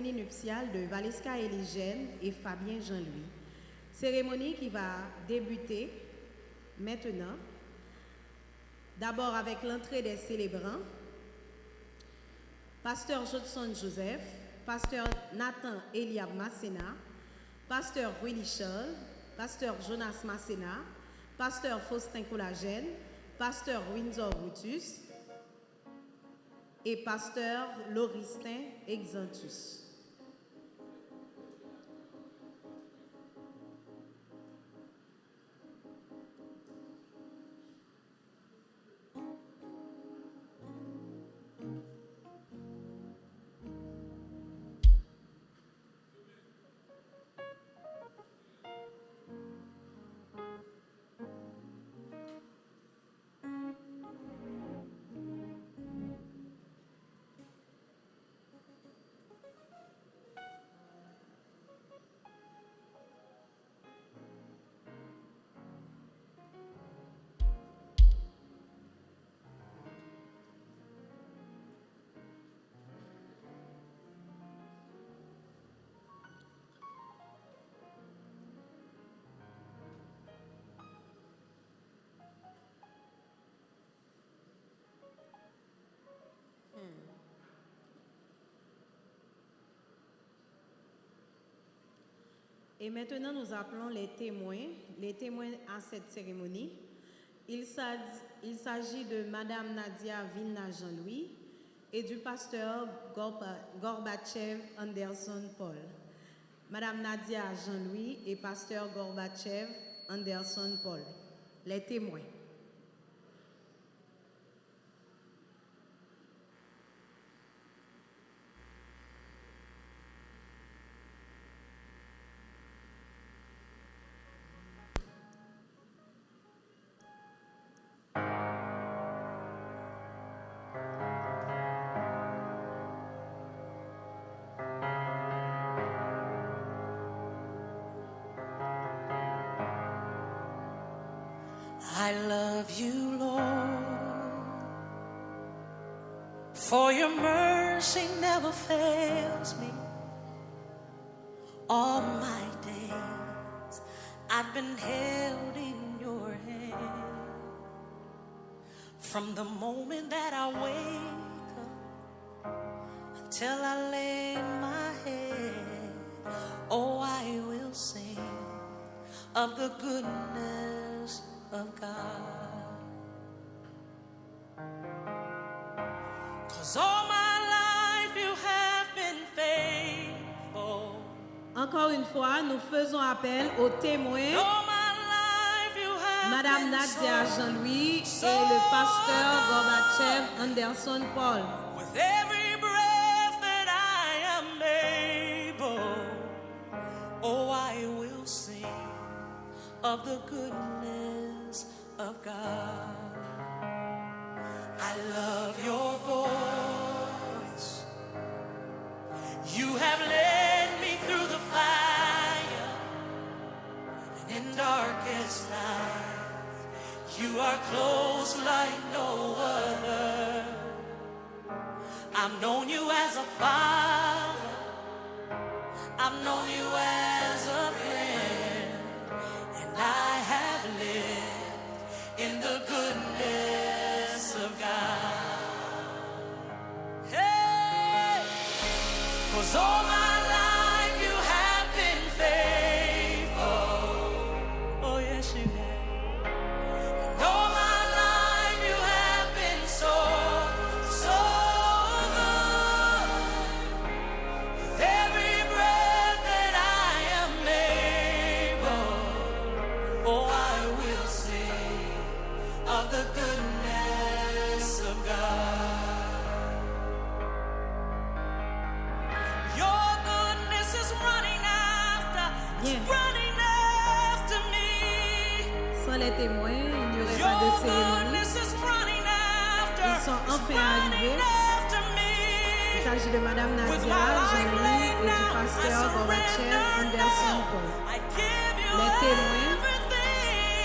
cérémonie nuptiale de Valeska Eligène et Fabien Jean-Louis. Cérémonie qui va débuter maintenant. D'abord avec l'entrée des célébrants. Pasteur Jodson Joseph, Pasteur Nathan Eliab Massena, Pasteur Willy Charles, Pasteur Jonas Massena, Pasteur Faustin Collagène, Pasteur Windsor Brutus et Pasteur Lauristin Exantus. Et maintenant, nous appelons les témoins à cette cérémonie. Il s'agit de Madame Nadia Vilna Jean-Louis et du pasteur Gorbatchev Anderson Paul. Madame Nadia Jean-Louis et pasteur Gorbatchev Anderson Paul. Les témoins. I love you, Lord, for your mercy never fails me. All my days I've been held in your hand. From the moment that I wake up until I lay my head, oh, I will sing of the goodness of God. 'Cause all my life you have been faithful. Encore une fois, nous faisons appel aux témoins. All my life you have Madame been Nadia so, Jean-Louis so et le pasteur good. Gorbatchev Anderson Paul. With every breath that I am able, oh, I will sing of the goodness of God. I love your voice. You have led me through the fire, and in darkest night, you are close like no other. I've known you as a father, I've known you as a friend, and I have lived in the goodness of God. Hey, 'cause all my life you have been faithful. Oh yes you have. And all my life you have been so, so good. With every breath that I am able, oh, I will sing of the goodness of God. Your goodness is running after, Bien. running after me. Sans les témoins, il n'y aurait pas Your de cérémonie. goodness is running after, Ils sont enfin running arrivés. after me. Il s'agit de Madame Nadia Jean-Louis et du pasteur Gorbatchev Anderson Paul. I give you Les témoins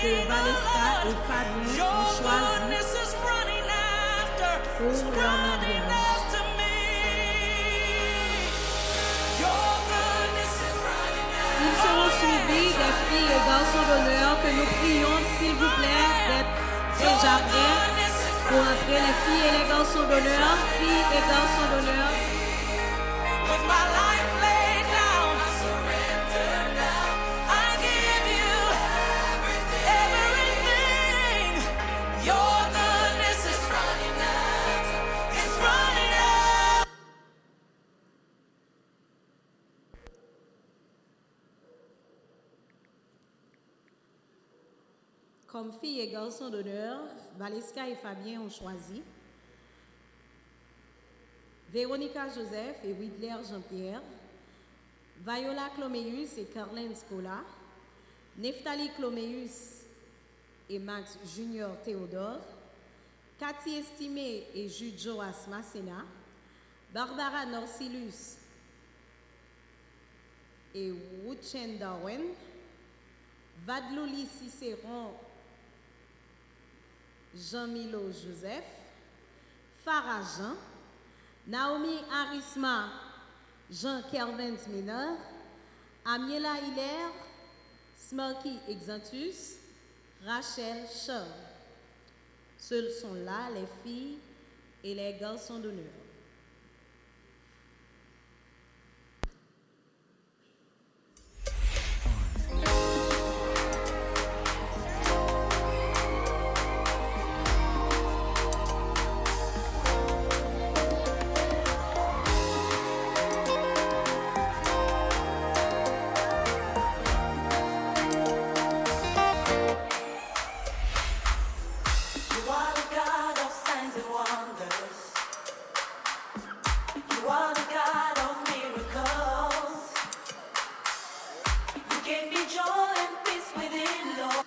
que everything. Valeska et Fabien Your ont choisi goodness is running after, pour it's leur running mariage. after me. filles et garçons d'honneur que nous prions, s'il vous plaît, d'être déjà prêts pour entrer. Les filles et les garçons d'honneur, filles et garçons d'honneur. With my life laid down, I surrender now. I give you everything. Your goodness is running out. It's running out. Comme filles et garçons d'honneur, Valeska et Fabien ont choisi Véronica Joseph et Widler Jean-Pierre, Viola Cloméus et Carlin Scola, Neftali Cloméus et Max Junior Théodore, Cathy Estimé et Jude Joas Massena, Barbara Norcilus et Wuchen Darwin, Vadlouli Cicéron, Jean-Milo Joseph, Farah Jean, Naomi Arisma, Jean Kervins Mineur, Amiela Hilaire, Smoky Exantus, Rachel Shaw. Seuls sont là les filles et les garçons d'honneur. You are the God of signs and wonders. You are the God of miracles. You gave me joy and peace within, Lord.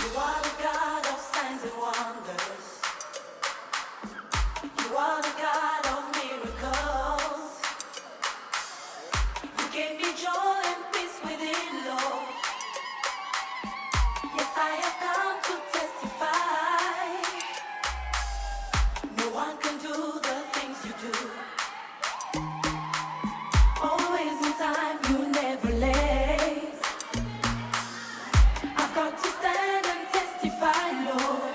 You are the God of signs and wonders. You are the God of miracles. You gave me joy and peace within, Lord. Yes, I have come to testify. No one can do the things you do. Always in time, you never late. I've got to stand and testify, Lord.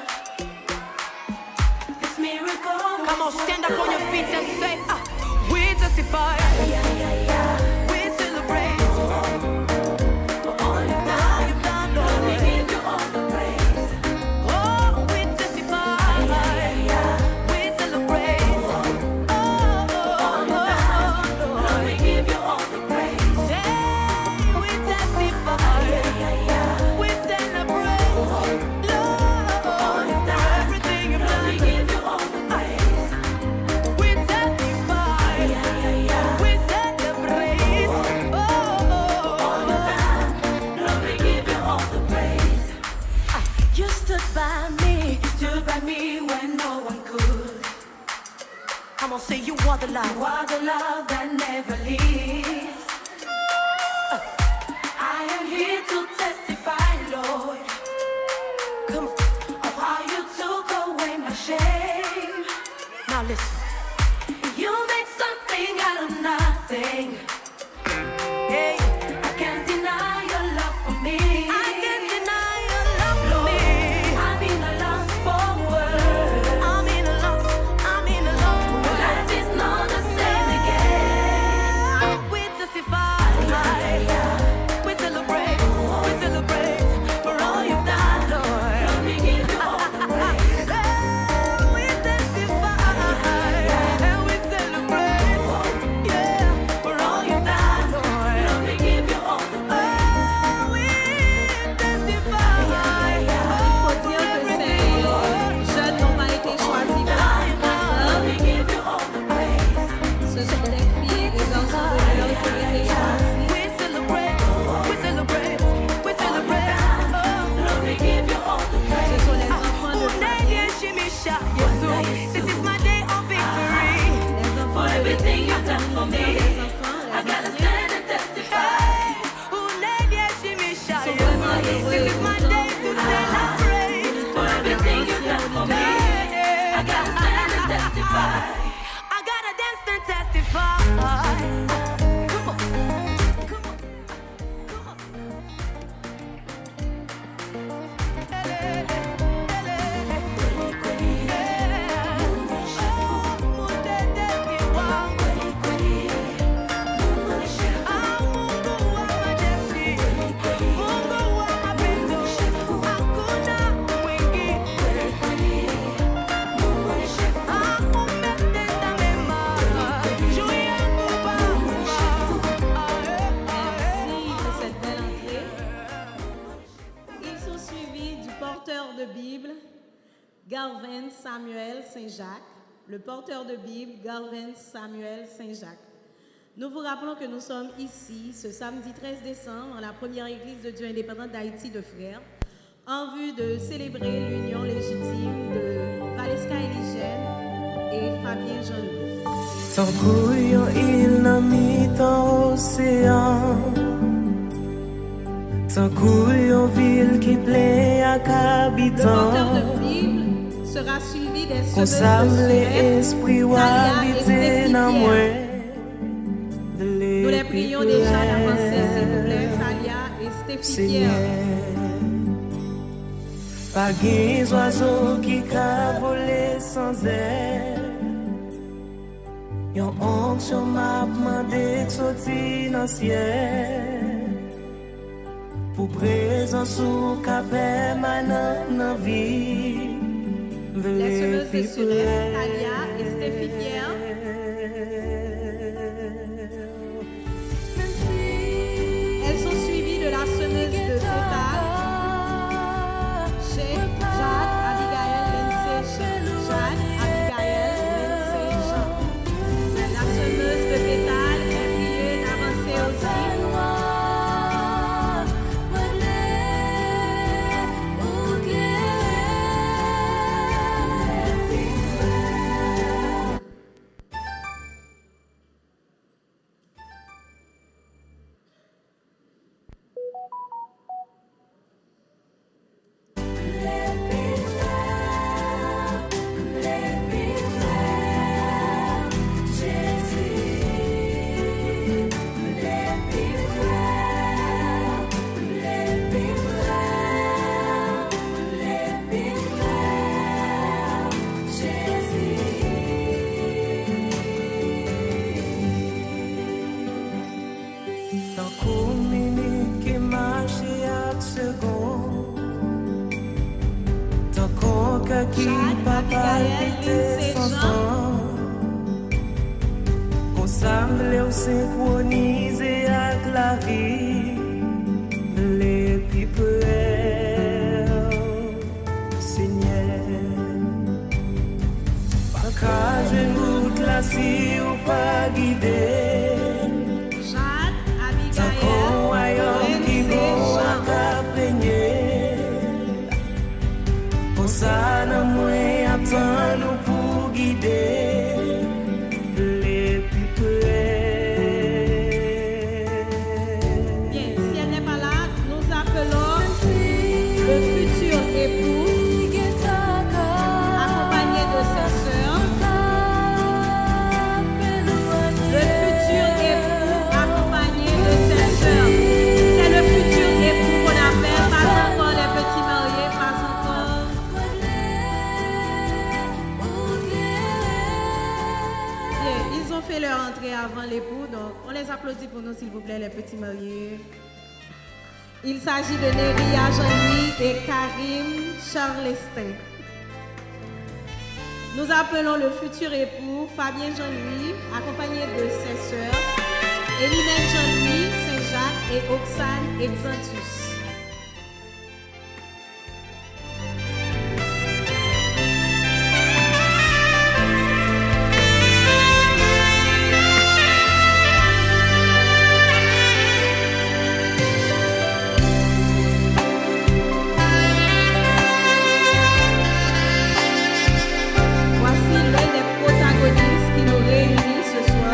This miracle. Come on, stand up on your feet and say, we testify, we celebrate For all you've all done, you've done, Lord, we Lord. give you all the praise. Oh, we testify, we celebrate All you've done, Lord, Lord. we give you all the praise. Say, we testify, we celebrate, Lord, All you've done, everything you've Lord, we done. give you all the praise. We testify, we celebrate, All you've done, Lord, we give you all the praise. You stood by me. You stood by me when no one could. Come on, say you are the You light. are the love that never leaves. I am here to testify, Lord, Come on, of how you took away my shame. now listen. You made something out of nothing. Hey, I can't deny your love for me. I can't deny your love for me. I'm in a lost for words. I'm in a lost world. Life is not the same again. We testify, we celebrate for all you've done, Lord. Lord, we give you all the praise. Hey, we testify and we celebrate, yeah, for all you've done, Lord. Lord, we give you all the praise. Oh, we testify, Il faut dire que ces jeunes n'ont pas été choisis par les Lord, pasteurs. we give you all the praise. Ce sont des filles et des garçons d'honneur qui ont été choisis. we celebrate, we celebrate. Lord, we give you all the praise. Ce sont les enfants de Fabien, This is my day of victory. les enfants de everything you've done for me. les enfants, I les gotta anciens. stand and testify. Sont vraiment heureux et contents For everything you've done for me. I gotta stand and testify. I gotta dance and testify. Come on. Come on. Come on. Merci pour cette belle entrée. Ils sont suivis du porteur de Bible, Garvin Samuel Saint-Jacques. Le porteur de Bible, Garvin Samuel Saint-Jacques. Nous vous rappelons que nous sommes ici ce samedi 13 décembre, dans la première église de Dieu indépendante d'Haïti de Frères, en vue de célébrer l'union légitime de Valeska Eligène et Fabien Jean-Louis. Tant couillon il n'a mis dans l'océan. Tant couillon ville qui plaît à Le porteur habitants. de Bible sera suivi des Qu'on semeuses s'aime de les Suède, esprits ou Talia et habiter Stéphie dans Pierre. moi. Nous les prions déjà d'avancer, s'il vous plaît, Talia et Stéphie Pierre. Seigneur, pas des oiseaux qui ca voler sans aile. Yon onction m'a demandé de sortir dans le ciel. Pour présence ou ca permanent dans vie. Les semeuses de Suède, Talia et Stéphie Pierre. Elles sont suivies de la semeuse de Total, chez Jacques, Abigail, Lindsay, Jacques, Abigail, Lindsay, Jean. La semeuse de Pétale est priée d'avancer aussi. Tant communiquer marcher à seconde. Tant qu'on qui Jacques, pas Abigail, palpiter Lindsay, sans Jean. son. Qu'on semble ou synchroniser avec la vie. Les people, Seigneur. Pas qu'à genoux là si ou pas guidé. Jacques, Tant qu'on Abigail, aille qui Lindsay, bon Jean. à peigner. Pour ça, non, moi, attends nous pour guider les people. Bien, si elle n'est pas là, nous appelons le futur époux, accompagné de ses sœurs. Le futur époux, accompagné de ses sœurs. C'est le futur époux qu'on appelle, pas encore les petits mariés, pas encore. Bien, ils ont fait leur entrée avant l'époux, donc on les applaudit pour nous, s'il vous plaît, les petits mariés. Il s'agit de Neria Jean-Louis et Karim Charlestin. Nous appelons le futur époux Fabien Jean-Louis, accompagné de ses sœurs Elimène Jean-Louis, Saint-Jacques et Oxane Exantus. Voici l'un des protagonistes qui nous réunit ce soir.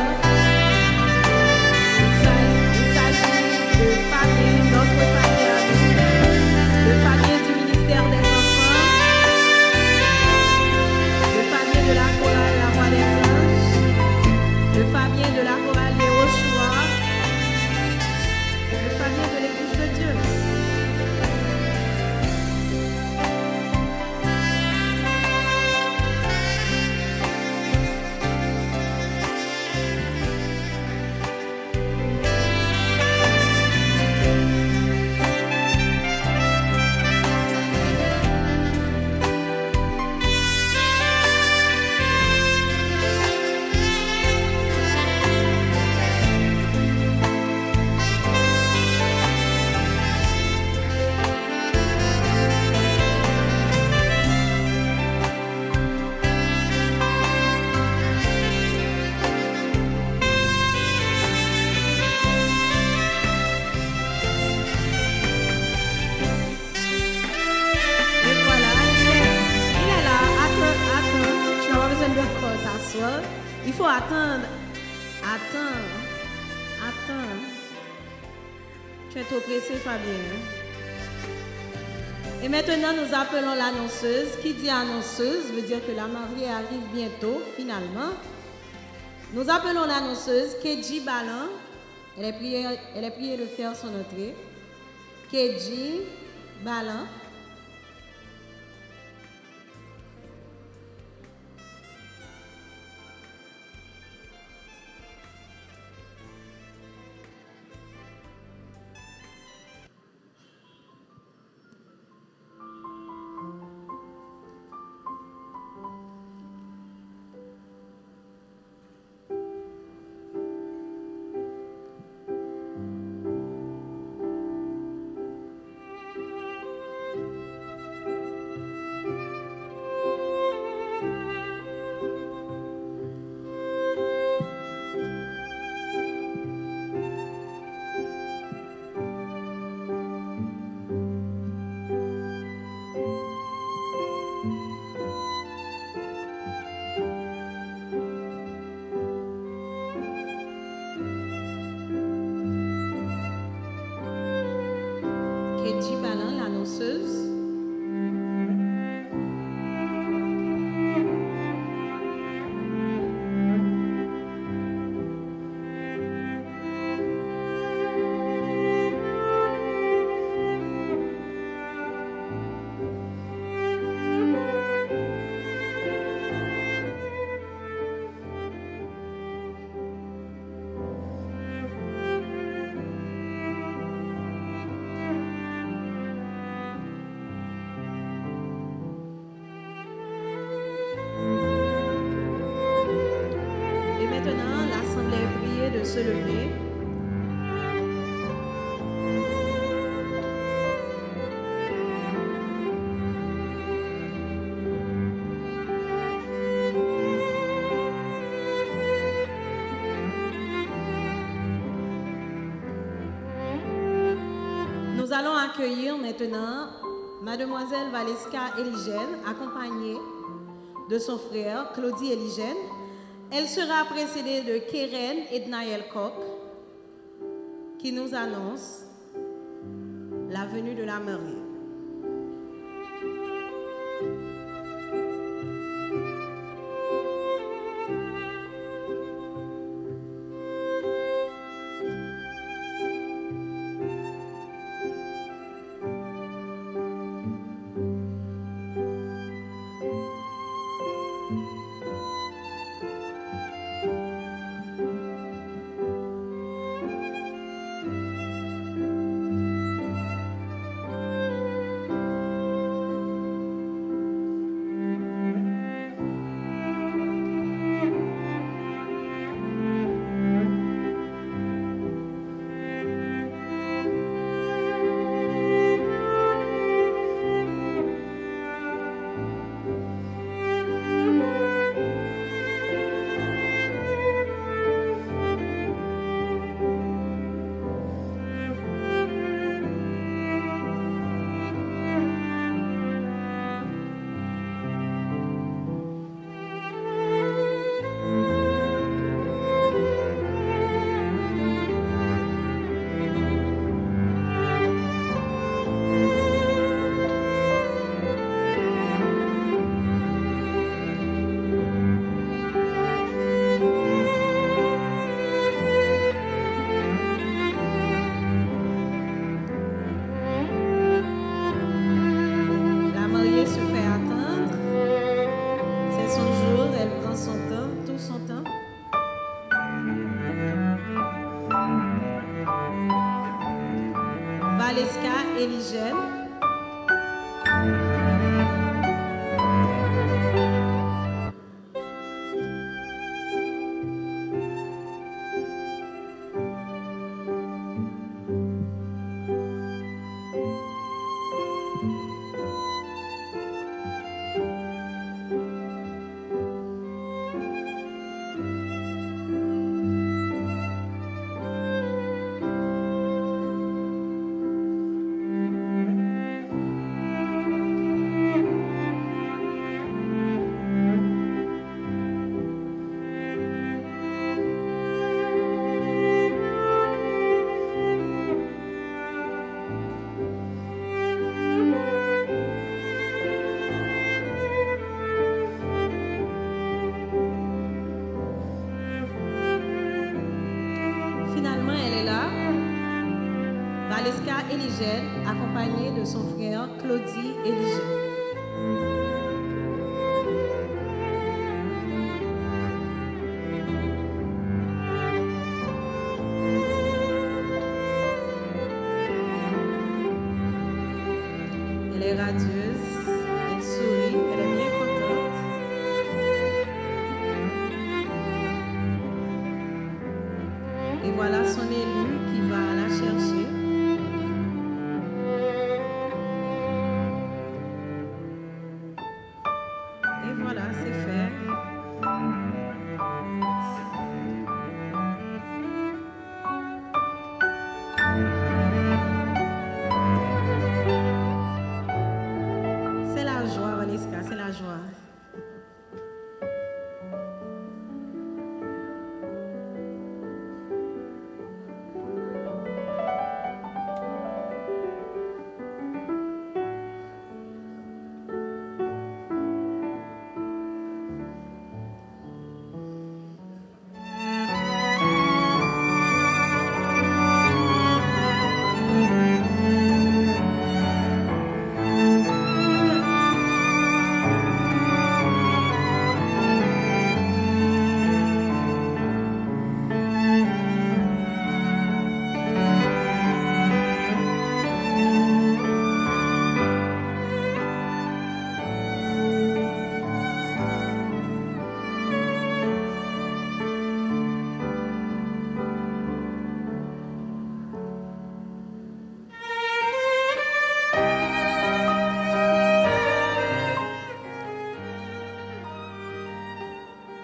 pasteur. Il faut attendre. Tu es trop pressé, Fabien. Et maintenant, nous appelons l'annonceuse. Qui dit annonceuse veut dire que la mariée arrive bientôt, finalement. Nous appelons l'annonceuse Kedji Balan. Elle est priée de faire son entrée. Kedji Balan. Kedji Balan, l'annonceuse. Et maintenant, l'assemblée est priée de se lever. Nous allons accueillir maintenant Mademoiselle Valeska Eligène, accompagnée de son frère Claudie Eligène. Elle sera précédée de Keren Ednaël Koch, qui nous annonce la venue de la mariée. La mariée se fait attendre. C'est son jour, elle prend son temps, tout son temps. Valeska Eligène. Ligel, accompagné de son frère Claudie et Ligel. Elle est radieuse, elle sourit, elle est bien contente. Et voilà son élu qui va la chercher. Et voilà, c'est fait. C'est la joie, Valeska, c'est la joie.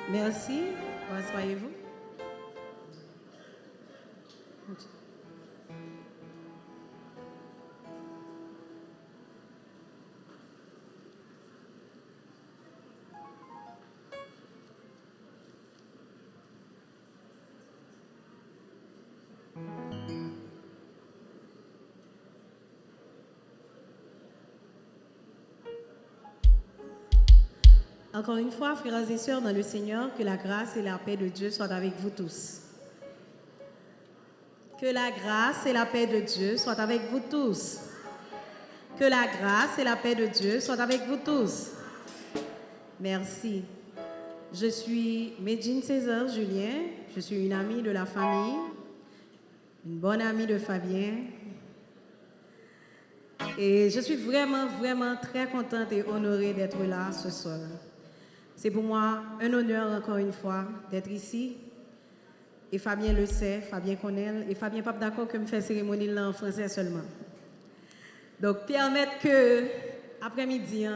Merci. Asseyez-vous. Encore une fois, frères et sœurs dans le Seigneur, que la grâce et la paix de Dieu soient avec vous tous. Que la grâce et la paix de Dieu soient avec vous tous. Que la grâce et la paix de Dieu soient avec vous tous. Merci. Je suis Medjine César Julien. Je suis une amie de la famille, une bonne amie de Fabien. Et je suis vraiment très contente et honorée d'être là ce soir. C'est pour moi un honneur, encore une fois, d'être ici. Et Fabien le sait, Fabien connaît, et Fabien pas d'accord que je fasse cérémonie là en français seulement. Donc, permettre que, après-midi,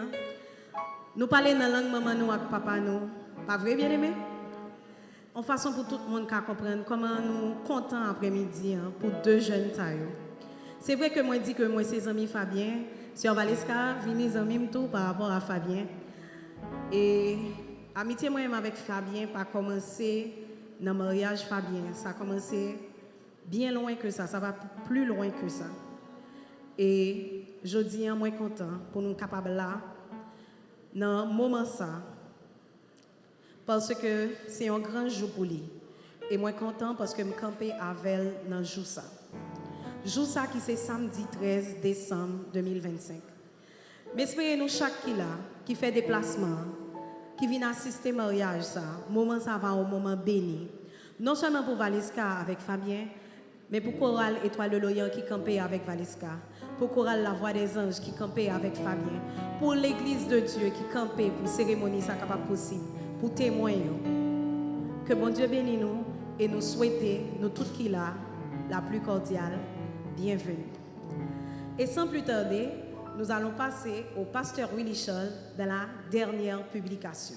nous parler dans la langue maman nous avec papa nous. Pas vrai, bien aimé? En façon pour tout le monde qui comprendre comment nous comptons après-midi pour deux jeunes tailles. C'est vrai que moi dis que moi c'est ami Fabien, Sœur Valeska, vini ami tout par rapport à Fabien. Et amitié moi-même avec Fabien pas commencé dans le mariage Fabien, ça a commencé bien loin que ça va plus loin que ça. Et je dis moi content pour nous capables là dans ce moment ça parce que c'est un grand jour pour lui. Et moi content parce que me camper avec elle dans jour ça. Jour ça qui c'est samedi 13 décembre 2025. Mais espérez nous chaque qui là qui fait déplacement, qui vient assister mariage ça, moment ça va au moment béni. Non seulement pour Valeska avec Fabien, mais pour Chorale Étoile de l'Orient qui campait avec Valeska, pour Chorale La Voix des Anges qui campait avec Fabien, pour l'Église de Dieu qui campait pour cérémonie ça capable possible, pour témoigner. Que bon Dieu bénisse nous et nous souhaiter, nous tous qui là, la plus cordiale bienvenue. Et sans plus tarder, nous allons passer au pasteur Willy Scholl dans la dernière publication.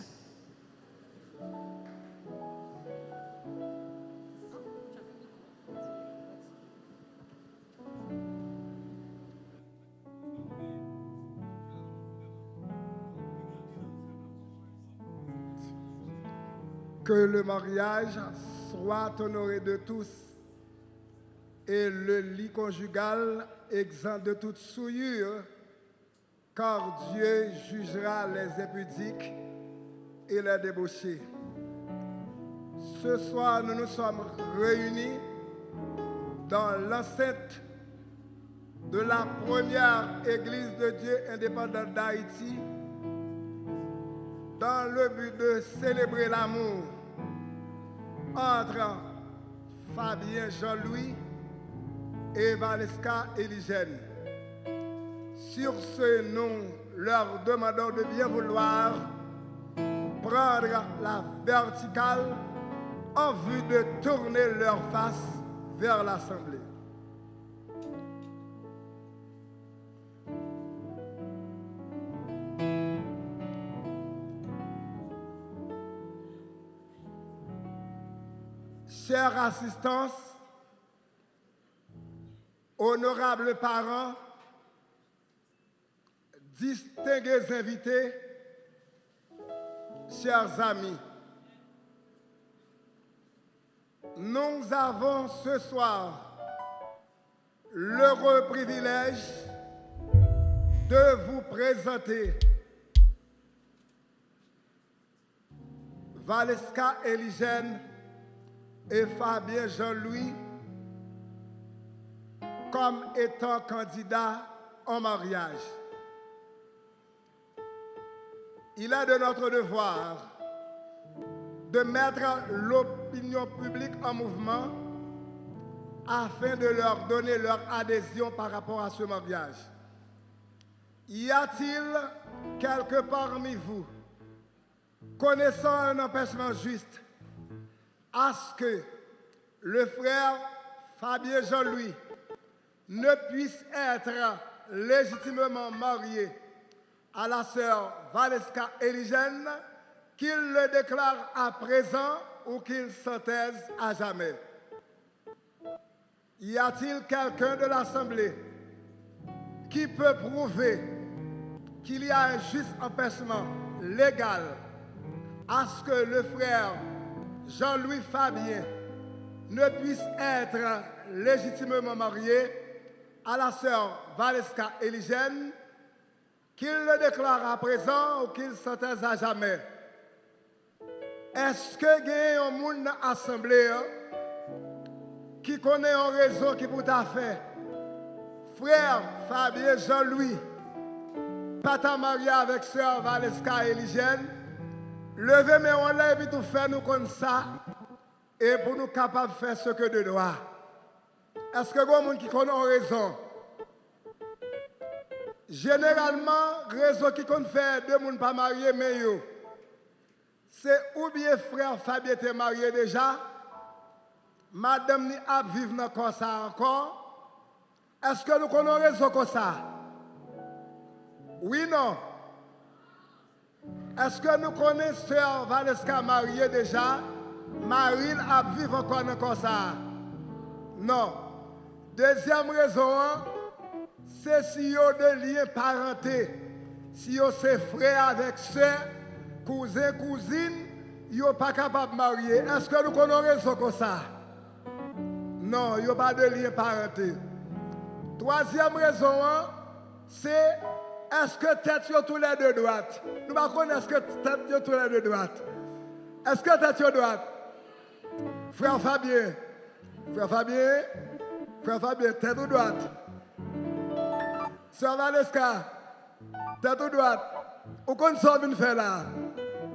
Que le mariage soit honoré de tous et le lit conjugal exempt de toute souillure, car Dieu jugera les impudiques et les débauchés. Ce soir, nous nous sommes réunis dans l'enceinte de la première Église de Dieu indépendante d'Haïti dans le but de célébrer l'amour entre Fabien Jean-Louis et Valeska Eligène. Sur ce, nous leur demandons de bien vouloir prendre la verticale en vue de tourner leur face vers l'Assemblée. Chère assistance, honorables parents, distingués invités, chers amis, nous avons ce soir l'heureux privilège de vous présenter Valeska Eligène et Fabien Jean-Louis comme étant candidats en mariage. Il est de notre devoir de mettre l'opinion publique en mouvement afin de leur donner leur adhésion par rapport à ce mariage. Y a-t-il quelque parmi vous connaissant un empêchement juste à ce que le frère Fabien Jean-Louis ne puisse être légitimement marié à la sœur Valeska Eligène, qu'il le déclare à présent ou qu'il s'en taise à jamais? Y a-t-il quelqu'un de l'Assemblée qui peut prouver qu'il y a un juste empêchement légal à ce que le frère Jean-Louis Fabien ne puisse être légitimement marié à la sœur Valeska Eligène, qu'il le déclare à présent ou qu'il s'en taise à jamais? Est-ce que il y a un monde dans l'Assemblée qui connaît un réseau qui peut faire? Frère Fabien Jean-Louis, pas ta marié avec sœur Valeska Eligène, levez mes mains là et puis tout faire nous comme ça et pour nous capables de faire ce que de droit. Est-ce que il y a un monde qui connaît un réseau? Généralement, réseau qui compte faire deux personnes pas mariées, mais c'est ou bien frère Fabien était marié déjà, madame ni a vivre dans comme ça encore. Est-ce que nous connaissons réseau comme ça? Oui, non. Est-ce que nous connaissons sœur Valeska mariée déjà? Marine a vivre encore dans comme ça? Non. Deuxième raison, c'est si vous avez des liens parentés, si vous êtes frère avec sœur, cousin, cousine, vous n'êtes pas capable de marier. Est-ce que nous connaissons raison comme ça? Non, il n'y a pas de lien parenté. Troisième raison, c'est est-ce que tête est tous les deux droite? Nous ne connaissons pas est-ce que tête est tous les deux droite. Est-ce que tête est droite? Frère Fabien, tête ou droite? Sœur Valeska, tête ou droite? Où qu'on s'en vient faire là?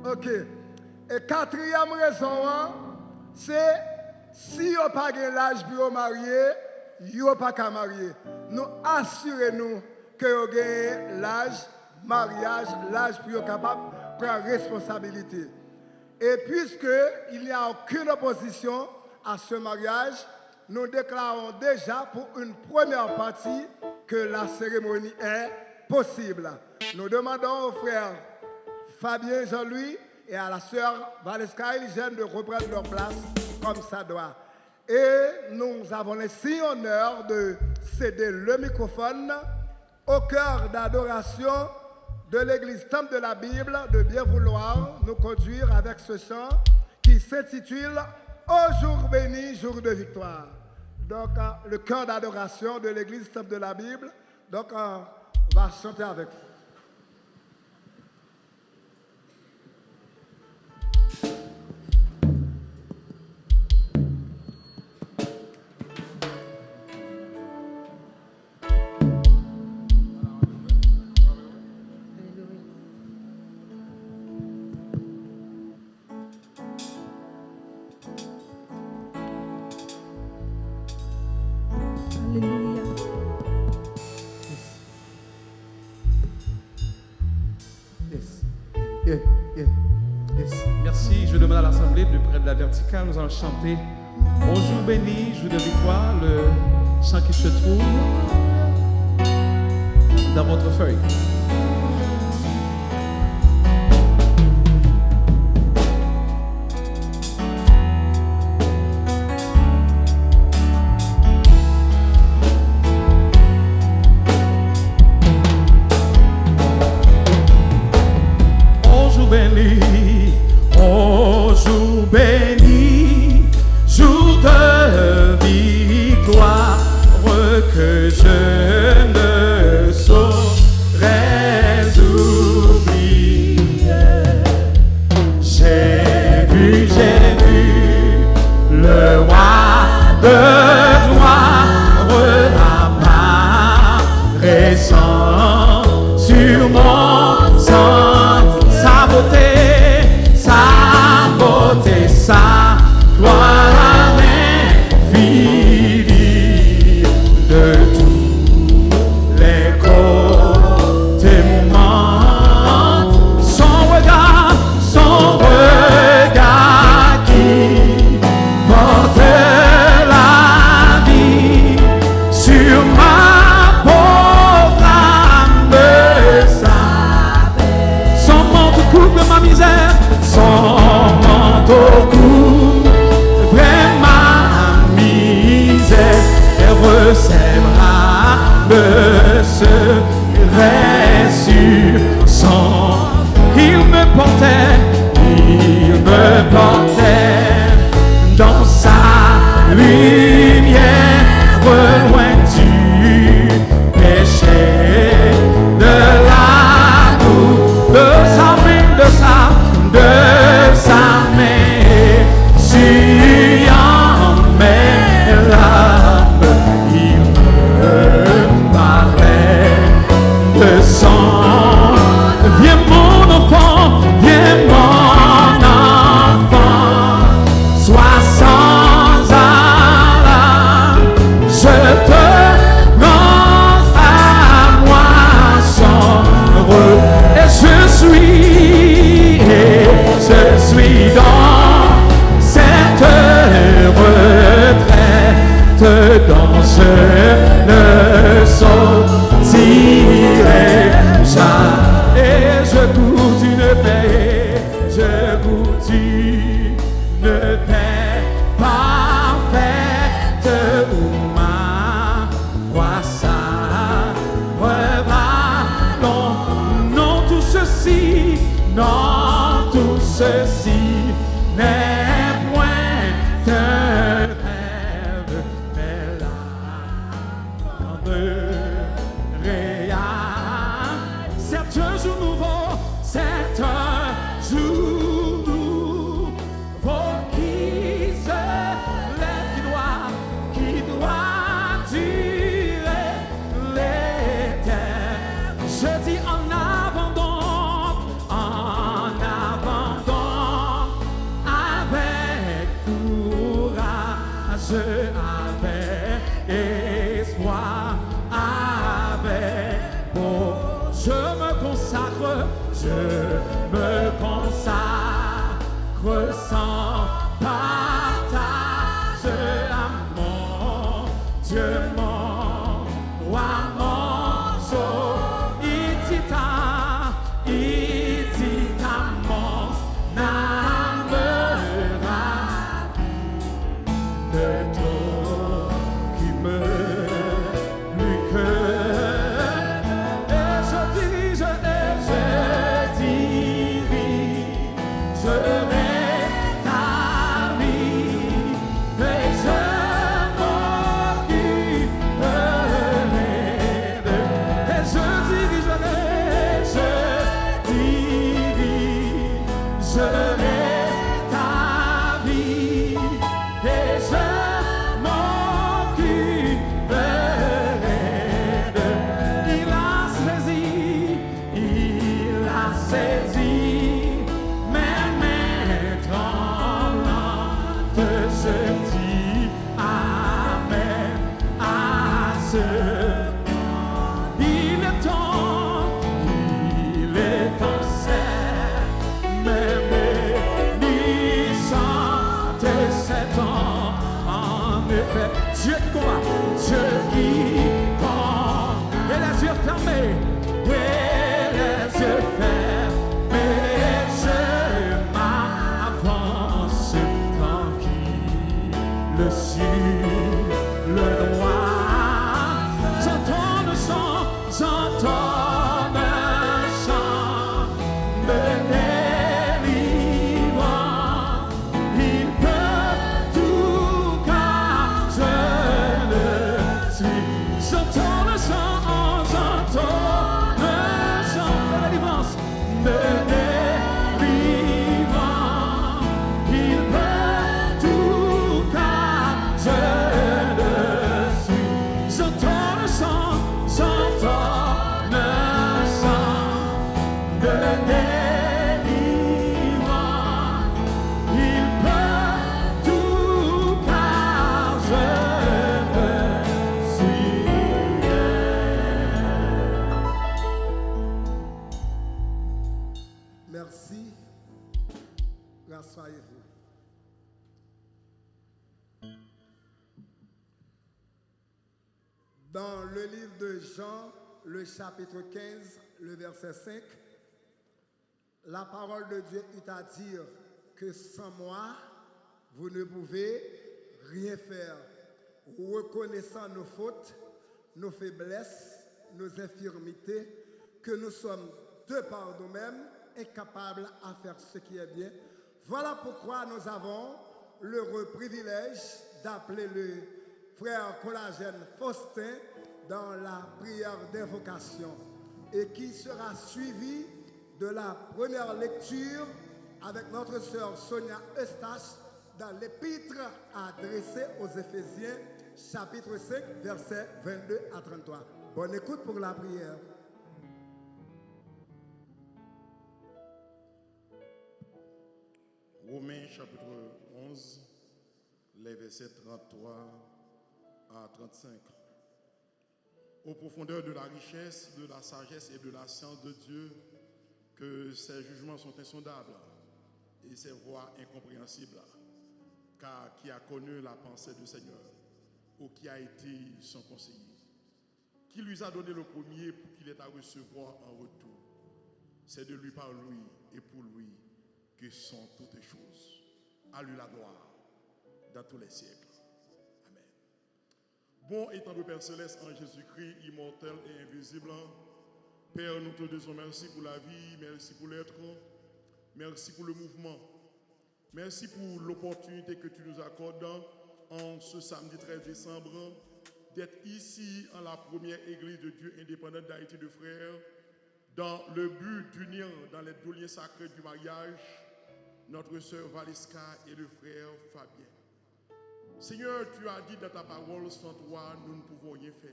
Ok. Et quatrième raison, c'est si vous n'avez pas l'âge pour vous marier, vous n'avez pas qu'à marier. Nous assurons-nous que vous avez l'âge, mariage, l'âge pour être capable de prendre responsabilité. Et puisqu'il n'y a aucune opposition à ce mariage, nous déclarons déjà pour une première partie que la cérémonie est possible. Nous demandons au frère Fabien Jean-Louis et à la sœur Valeska Eligène de reprendre leur place comme ça doit. Et nous avons le honneur de céder le microphone au cœur d'adoration de l'église Temple de la Bible de bien vouloir nous conduire avec ce chant qui s'intitule « Au jour béni, jour de victoire ». Donc, le cœur d'adoration de l'église Temple de la Bible. Donc, on va chanter avec vous. je demande à l'Assemblée de près de la verticale, nous allons chanter Bonjour béni, jour de victoire, le chant qui se trouve dans votre feuille. Oh, jour béni, jour de victoire que je ne saurais oublier. J'ai vu le roi de gloire apparaissant sur mon sang. Sa beauté, sa gloire infinie de tous les côtés mouvements. Son regard qui porte la vie sur ma pauvre âme. Son manteau couvre ma misère. Son manteau couvre ma misère et recevra le secret sur son. Il me portait dans sa lumière, loin du péché, de la boue, de sa main, de sa main, suyant mes larmes, il me parlait de son. Viens mon enfant, sois sans alarme, je te rends à moi sans et je suis dans cette retraite, dans je ne sortirai jamais. Et je goûte une paix, je goûte une paix parfaite où ma foi s'arrêtera. Non, tout ceci, n'est point un rêve, mais la réel. C'est un jour nouveau, c'est un jour nouveau qui se lève, qui doit durer l'éternel. Je dis en avant donc, avec courage, avec espoir, avec beau. Je me consacre sans partage à mon Dieu, mon roi, mon sauveur. Il dit à mon âme de toi qui me plus que. Et je dirige, je reste à fait. Dieu qui combat, Dieu qui combat. Et les yeux fermés, et les yeux fermés, je m'avance tranquille sur le droit. J'entends le chant, j'entends le chant de délivrance. Il peut tout car je le suis. J'entends le chant de délivrance, de délivrance. Il peut tout car je le suis. J'entends le chant de délivrance. Il peut tout car je le suis. Merci. Rasseyez-vous. Dans le livre de Jean, le chapitre 15, le verset 5, la parole de Dieu est à dire que sans moi, vous ne pouvez rien faire. Reconnaissant nos fautes, nos faiblesses, nos infirmités, que nous sommes de par nous-mêmes incapables à faire ce qui est bien. Voilà pourquoi nous avons l'heureux privilège d'appeler le frère Collagène Faustin dans la prière d'invocation et qui sera suivi de la première lecture avec notre sœur Sonia Eustache dans l'épître adressée aux Éphésiens, chapitre 5, versets 22 à 33. Bonne écoute pour la prière. Romains chapitre 11, les versets 33 à 35. Aux profondeurs de la richesse, de la sagesse et de la science de Dieu, que ses jugements sont insondables et ses voies incompréhensibles. Car qui a connu la pensée du Seigneur, ou qui a été son conseiller, qui lui a donné le premier pour qu'il ait à recevoir en retour. C'est de lui, par lui et pour lui que sont toutes choses. À lui la gloire dans tous les siècles. Amen. Bon étant le Père Céleste en Jésus-Christ, immortel et invisible, Père, nous te disons merci pour la vie, merci pour l'être, merci pour le mouvement, merci pour l'opportunité que tu nous accordes en ce samedi 13 décembre d'être ici en la première église de Dieu indépendante d'Haïti de frères dans le but d'unir dans les deux liens sacrés du mariage notre sœur Valiska et le frère Fabien. Seigneur, tu as dit dans ta parole, sans toi, nous ne pouvons rien faire.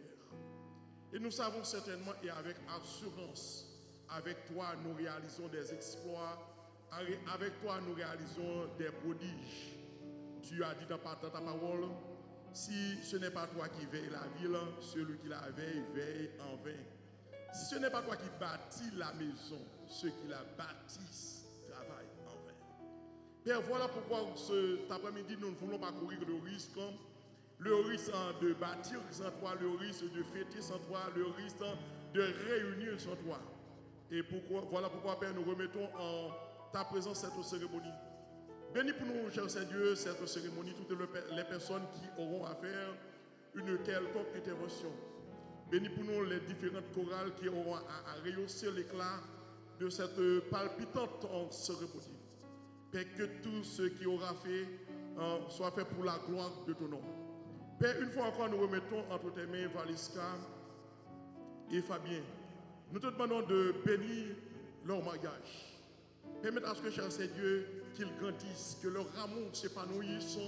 Et nous savons certainement et avec assurance, avec toi, nous réalisons des exploits, avec toi, nous réalisons des prodiges. Tu as dit dans ta parole, si ce n'est pas toi qui veille la ville, celui qui la veille, veille en vain. Si ce n'est pas toi qui bâtis la maison, ceux qui la bâtissent travaillent en vain. Père, voilà pourquoi cet après-midi, nous ne voulons pas courir le risque de bâtir sans toi, le risque de fêter sans toi, le risque de réunir sans toi. Et voilà pourquoi, Père, nous remettons en ta présence cette cérémonie. Bénis pour nous, cher Seigneur, cette cérémonie, toutes les personnes qui auront à faire une quelconque intervention. Bénis pour nous les différentes chorales qui auront à rehausser l'éclat de cette palpitante cérémonie. Père, que tout ce qui aura fait soit fait pour la gloire de ton nom. Père, une fois encore, nous remettons entre tes mains Valiska et Fabien. Nous te demandons de bénir leur mariage. Permette à ce que, cher Seigneur, qu'ils grandissent, que leur amour s'épanouisse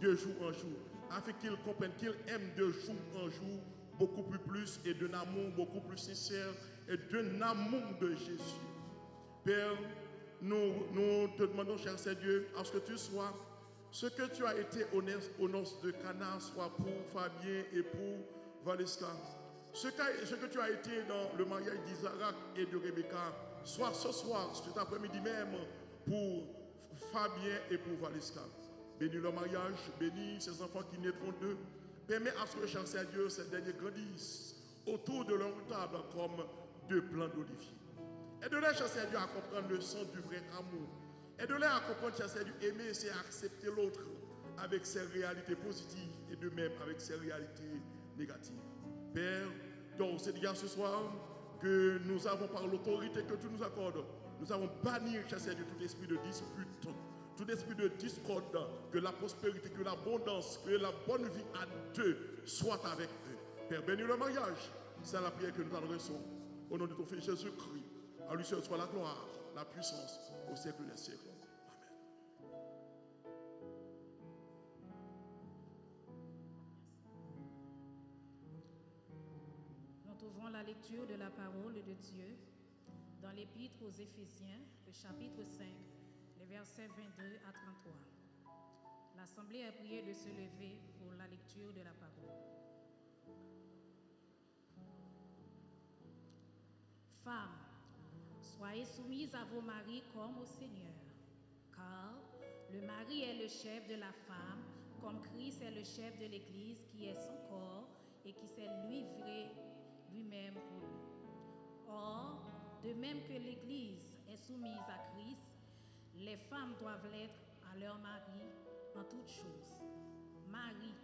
de jour en jour, afin qu'ils comprennent qu'ils aiment de jour en jour beaucoup plus et d'un amour beaucoup plus sincère et d'un amour de Jésus. Père, nous te demandons, cher Seigneur, à ce que tu sois ce que tu as été aux noces de Cana, soit pour Fabien et pour Valiska. Ce que tu as été dans le mariage d'Isaac et de Rebecca, soit ce soir, cet après-midi même, pour Fabien et pour Valiska. Bénis leur mariage, bénis ces enfants qui naîtront d'eux. Permets à ce que, chaque Seigneur, ces derniers grandissent autour de leur table comme deux plants d'olivier. Aide-les, chaque Seigneur, à comprendre le sens du vrai amour. Aide-les à comprendre, chaque Seigneur, aimer, c'est accepter l'autre avec ses réalités positives et de même avec ses réalités négatives. Père, donc c'est déjà ce soir que nous avons, par l'autorité que tu nous accordes, nous avons banni, chaque Seigneur, tout esprit de dispute, tout esprit de discorde, que la prospérité, que l'abondance, que la bonne vie à deux soit avec eux. Père, bénis le mariage. C'est la prière que nous adressons. Au nom de ton Fils Jésus-Christ, à lui seul soit la gloire, la puissance au siècle des siècles. Amen. Nous trouvons la lecture de la parole de Dieu dans l'Épître aux Éphésiens, le chapitre 5, les versets 22 à 33. L'Assemblée a prié de se lever pour la lecture de la parole. Femmes, soyez soumises à vos maris comme au Seigneur, car le mari est le chef de la femme, comme Christ est le chef de l'Église qui est son corps et qui s'est livré lui-même pour lui. Or, de même que l'Église est soumise à Christ, les femmes doivent l'être à leur mari en toutes choses. Marie,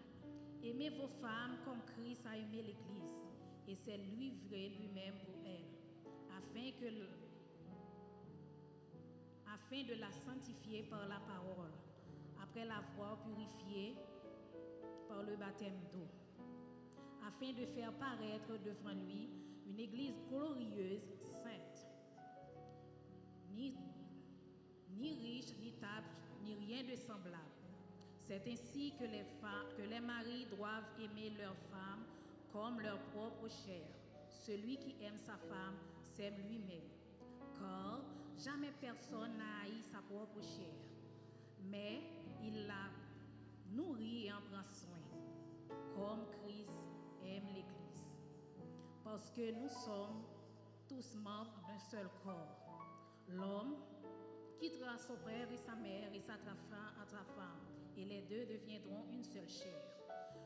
aimez vos femmes comme Christ a aimé l'Église et s'est livré lui-même pour elle, afin de la sanctifier par la parole, après l'avoir purifiée par le baptême d'eau, afin de faire paraître devant lui une église glorieuse, sainte, ni riche, ni table, ni rien de semblable. C'est ainsi que les maris doivent aimer leurs femmes comme leur propre chair. Celui qui aime sa femme s'aime lui-même, car jamais personne n'a haï sa propre chair, mais il la nourrit et en prend soin, comme Christ aime l'Église, parce que nous sommes tous membres d'un seul corps. L'homme quittera son père et sa mère et s'attachera à sa femme, et les deux deviendront une seule chair.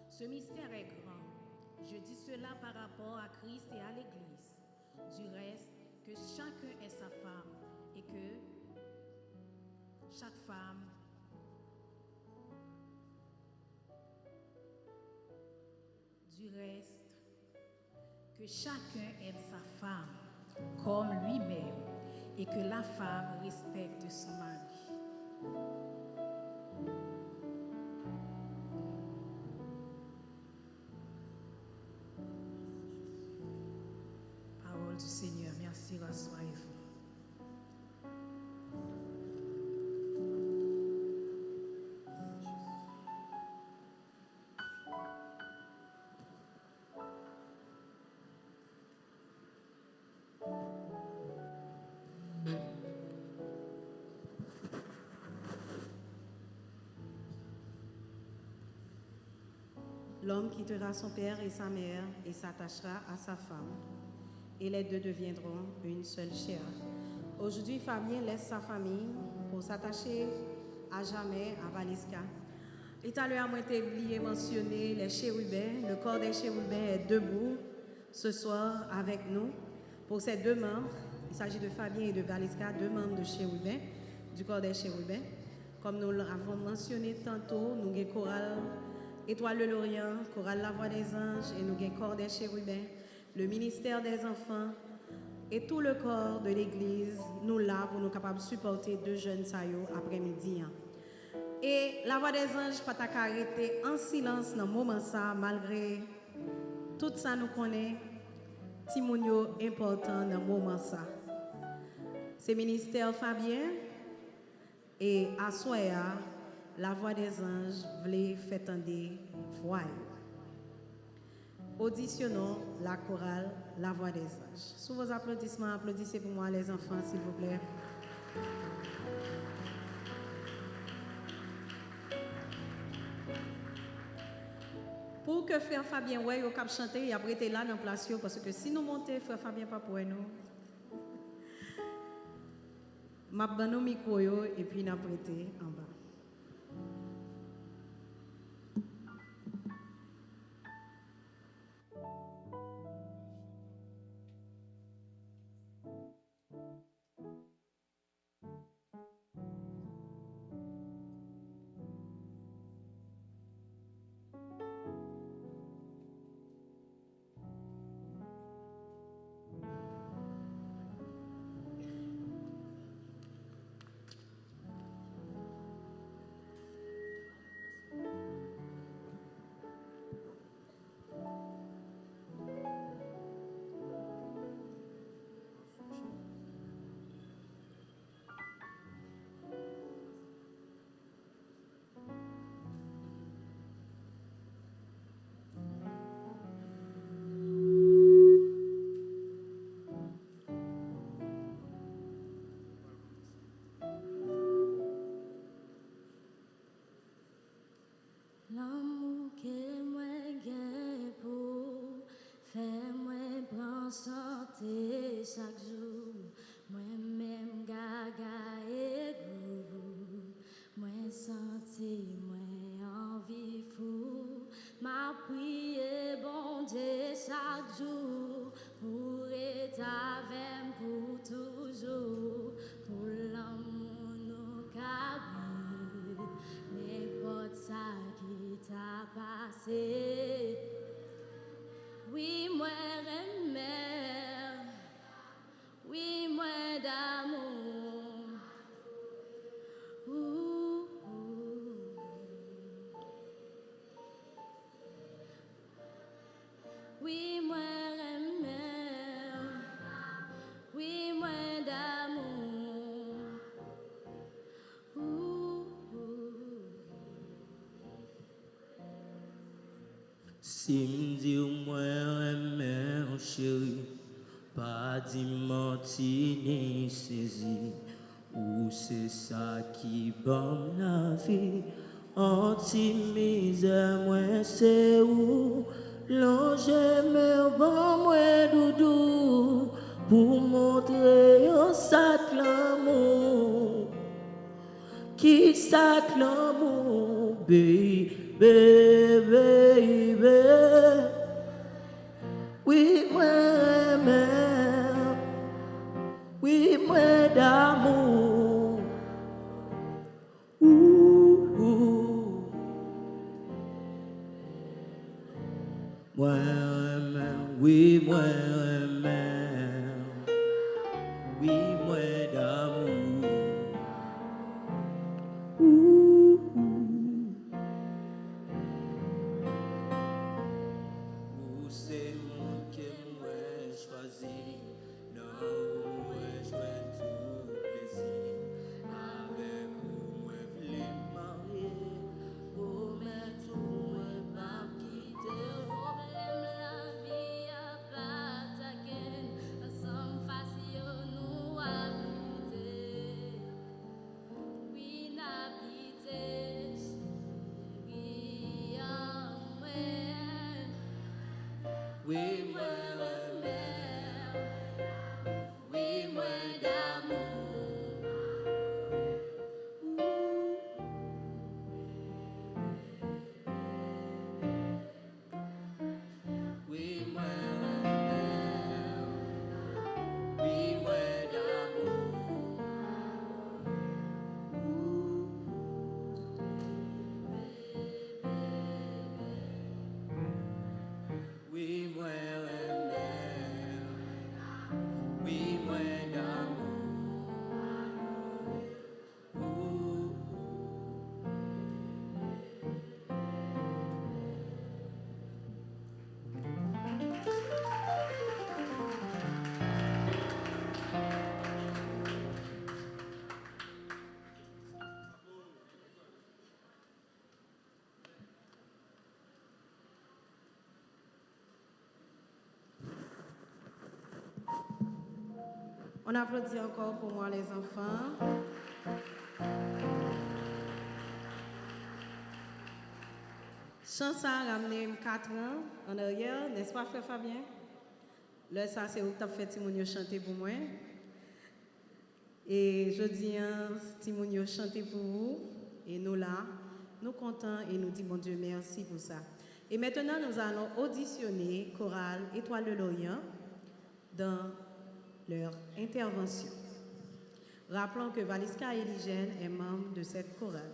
Ce mystère est grand. Je dis cela par rapport à Christ et à l'Église. Du reste, que chacun ait sa femme et que chaque femme que chacun aime sa femme comme lui-même et que la femme respecte son mari. Parole du Seigneur, merci, rassurez-vous. L'homme quittera son père et sa mère et s'attachera à sa femme, et les deux deviendront une seule chair. Aujourd'hui, Fabien laisse sa famille pour s'attacher à jamais à Valiska. Et tout à l'heure, moi, j'ai oublié de mentionner les chérubins. Le corps des chérubins est debout ce soir avec nous. Pour ces deux membres, il s'agit de Fabien et de Valiska, deux membres de chérubins, du corps des chérubins. Comme nous l'avons mentionné tantôt, nous avons chorale Étoile de l'Orient, chorale La Voix des Anges, et nous avons corps des chérubins, le ministère des enfants et tout le corps de l'Église, nous là pour nous capables de supporter deux jeunes saillots après-midi. Et La Voix des Anges pas arrêter en silence dans le moment ça, malgré tout ça nous connaît, Timounio important dans le moment ça. C'est ministère Fabien et à Soya, La Voix des Anges voulait faire entendre voix. Auditionnons la chorale La Voix des Anges. Sous vos applaudissements, applaudissez pour moi les enfants, s'il vous plaît. Pour que frère Fabien ouais au cap chanter, il a prêté là dans place parce que si nous montons, frère Fabien pas pour nous. M'a banno micro et puis n'a prêté en bas. L'amour que moi gagne pour faire moi prendre santé chaque jour. Moi-même gaga et goût. Moi senti, moi envie fou. Ma prière, bon Dieu, chaque jour. Pour être avec pour toujours. Pour l'amour nous cabine. N'importe ça qui t'a passé. Oui, moi remets. Oui, moi d'amour. Ouh, ouh. Oui, moi remets. Oui, moi d'amour. Ouh, ouh. Si m'di ou moi remè chéri, pas di menti ni saisi, ou c'est ça qui bon la vie, anti-misère moi c'est où, l'ange me bon moi doudou, pour montrer un sac l'amour. Qui s'acclame, baby, baby. Oui, moi, mère, oui, moi, d'amour. Ouh. Moi, mère, oui, moi, mère, oui, moi, d'amour. C'est moi qui m'ai choisi, là où je vais tout plaisir. Avec vous, moi, je vais marier, pour mettre tout, moi, pas quitter. Problème la vie a pas ta gaine. Ensemble facile nous habiter. Oui, n'habiter. Chérie, en moi. Oui, moi, Oui, moi d'amour. oui, moi, oui, moi, d'amour. Oui, moi, oui, moi, d'amour. On applaudit encore pour moi les enfants. Chance a ramené 4 ans en arrière, n'est-ce pas frère Fabien? Là, ça c'est où tu as fait Timounio chanter pour moi. Et je dis, Timounio chanter pour vous. Et nous là, nous contents et nous disons bon Dieu merci pour ça. Et maintenant, nous allons auditionner Chorale Étoile de l'Orient dans leur intervention. Rappelons que Valiska Eligène est membre de cette chorale.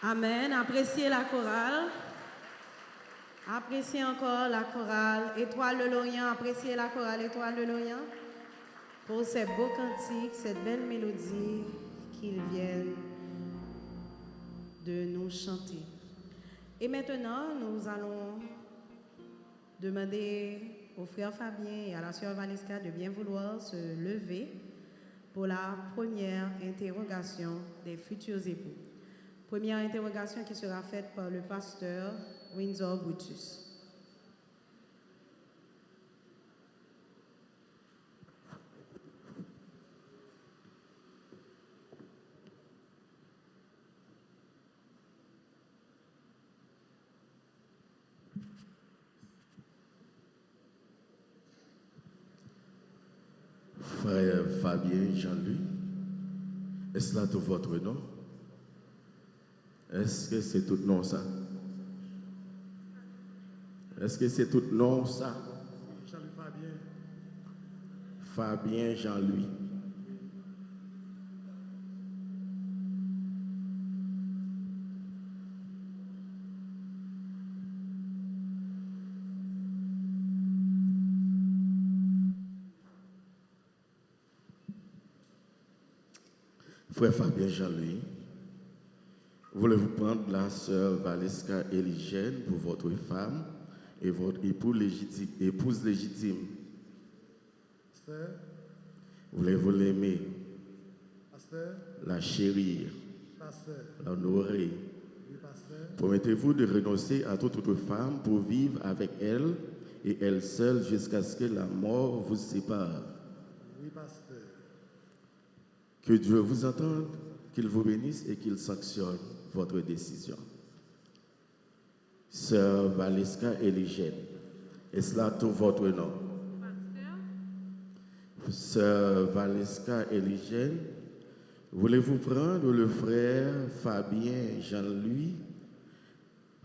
Amen. Appréciez la chorale. Appréciez encore la chorale Étoile de l'Orient. Appréciez la chorale Étoile de l'Orient pour ces beaux cantiques, cette belle mélodie qu'ils viennent de nous chanter. Et maintenant, nous allons demander au frère Fabien et à la sœur Valeska de bien vouloir se lever pour la première interrogation des futurs époux. Première interrogation qui sera faite par le pasteur Windsor Brutus. Frère Fabien Jean-Louis, est-ce là tout votre nom? Est-ce que c'est tout nom ça? Est-ce que c'est tout nom ça? Jean-Louis Fabien. Fabien Jean-Louis. Frère Fabien Jean-Louis, voulez-vous prendre la sœur Valeska Eligène pour votre femme et votre épouse légitime? Pasteur, Voulez-vous l'aimer, pasteur, la chérir, pasteur, l'honorer? oui, pasteur, Promettez-vous de renoncer à toute autre femme pour vivre avec elle et elle seule jusqu'à ce que la mort vous sépare? oui, pasteur, Que Dieu vous entende, qu'il vous bénisse et qu'il sanctionne votre décision. Sœur Valeska Eligène, est-ce là tout votre nom? Sœur Valeska Eligène, voulez-vous prendre le frère Fabien Jean-Louis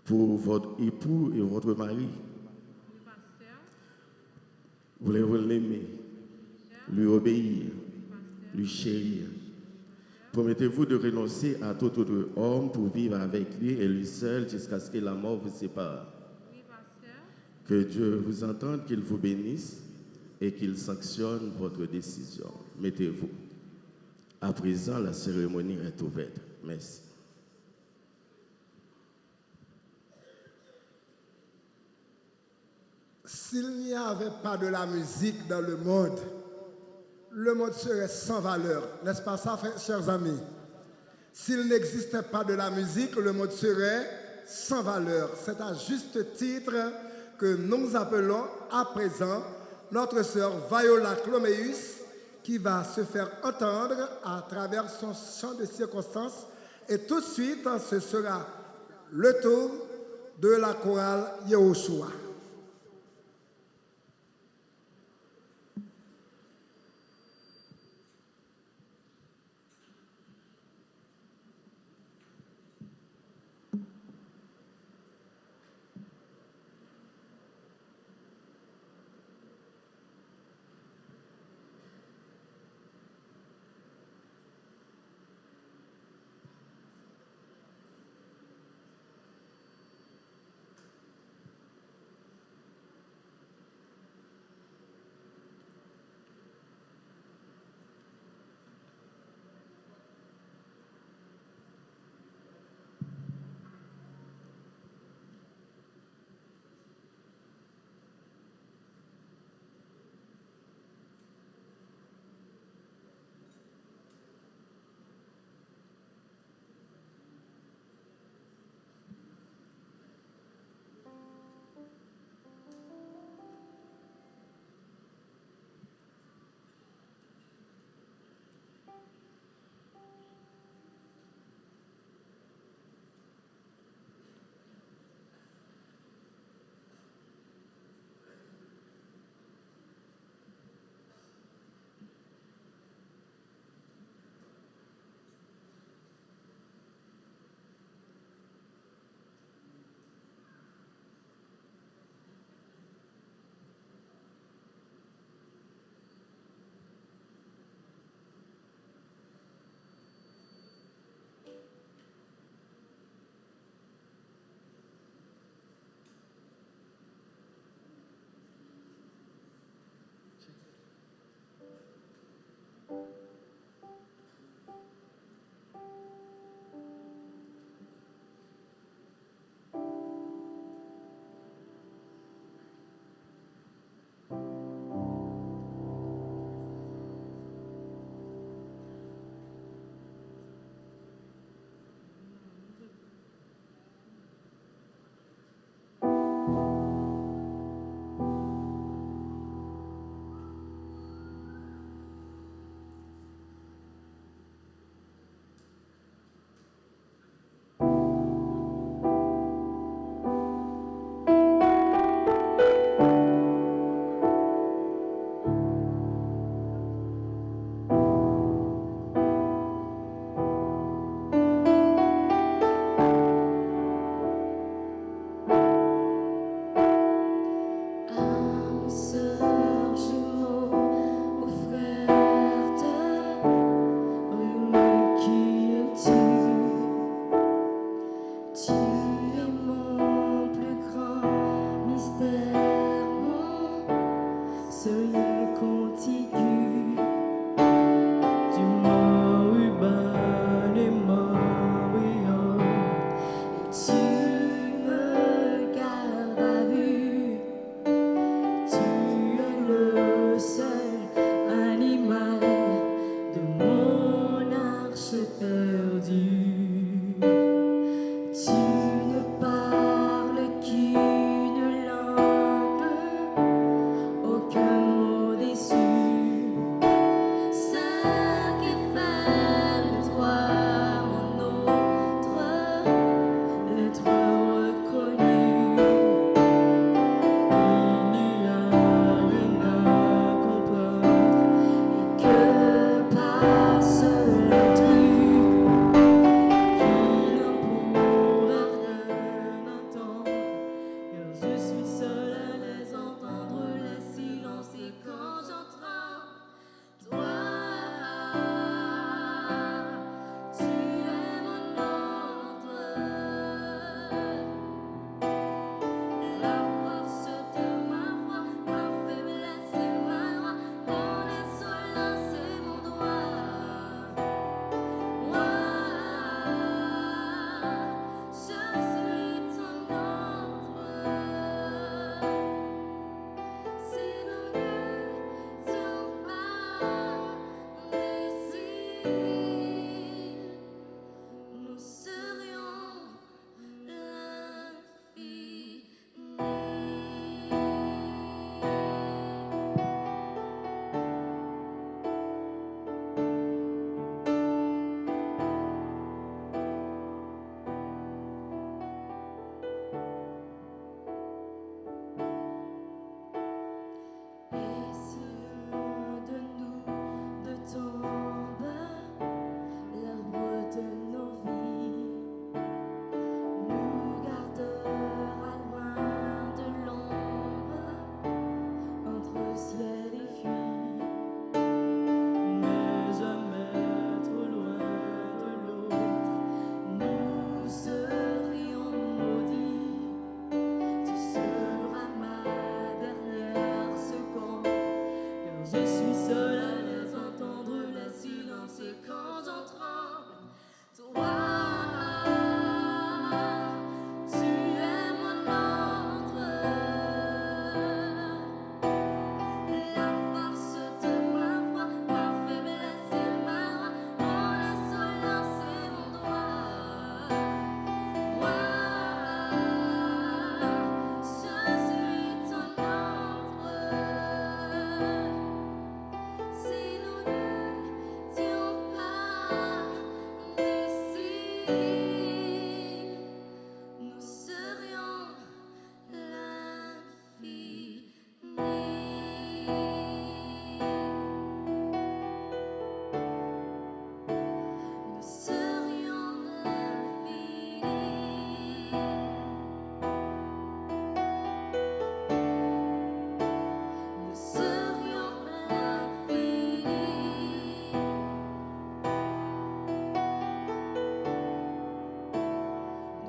pour votre époux et votre mari? Voulez-vous l'aimer, lui obéir, lui chérir? Promettez-vous de renoncer à tout autre homme pour vivre avec lui et lui seul jusqu'à ce que la mort vous sépare? Que Dieu vous entende, qu'il vous bénisse et qu'il sanctionne votre décision. Mettez-vous. À présent, la cérémonie est ouverte. Merci. s'il n'y avait pas de la musique dans le monde serait sans valeur. N'est-ce pas ça, chers amis? S'il n'existait pas de la musique, le monde serait sans valeur. C'est à juste titre que nous appelons à présent notre sœur Viola Cloméus qui va se faire entendre à travers son chant de circonstances. Et tout de suite, ce sera le tour de la chorale Yehoshua.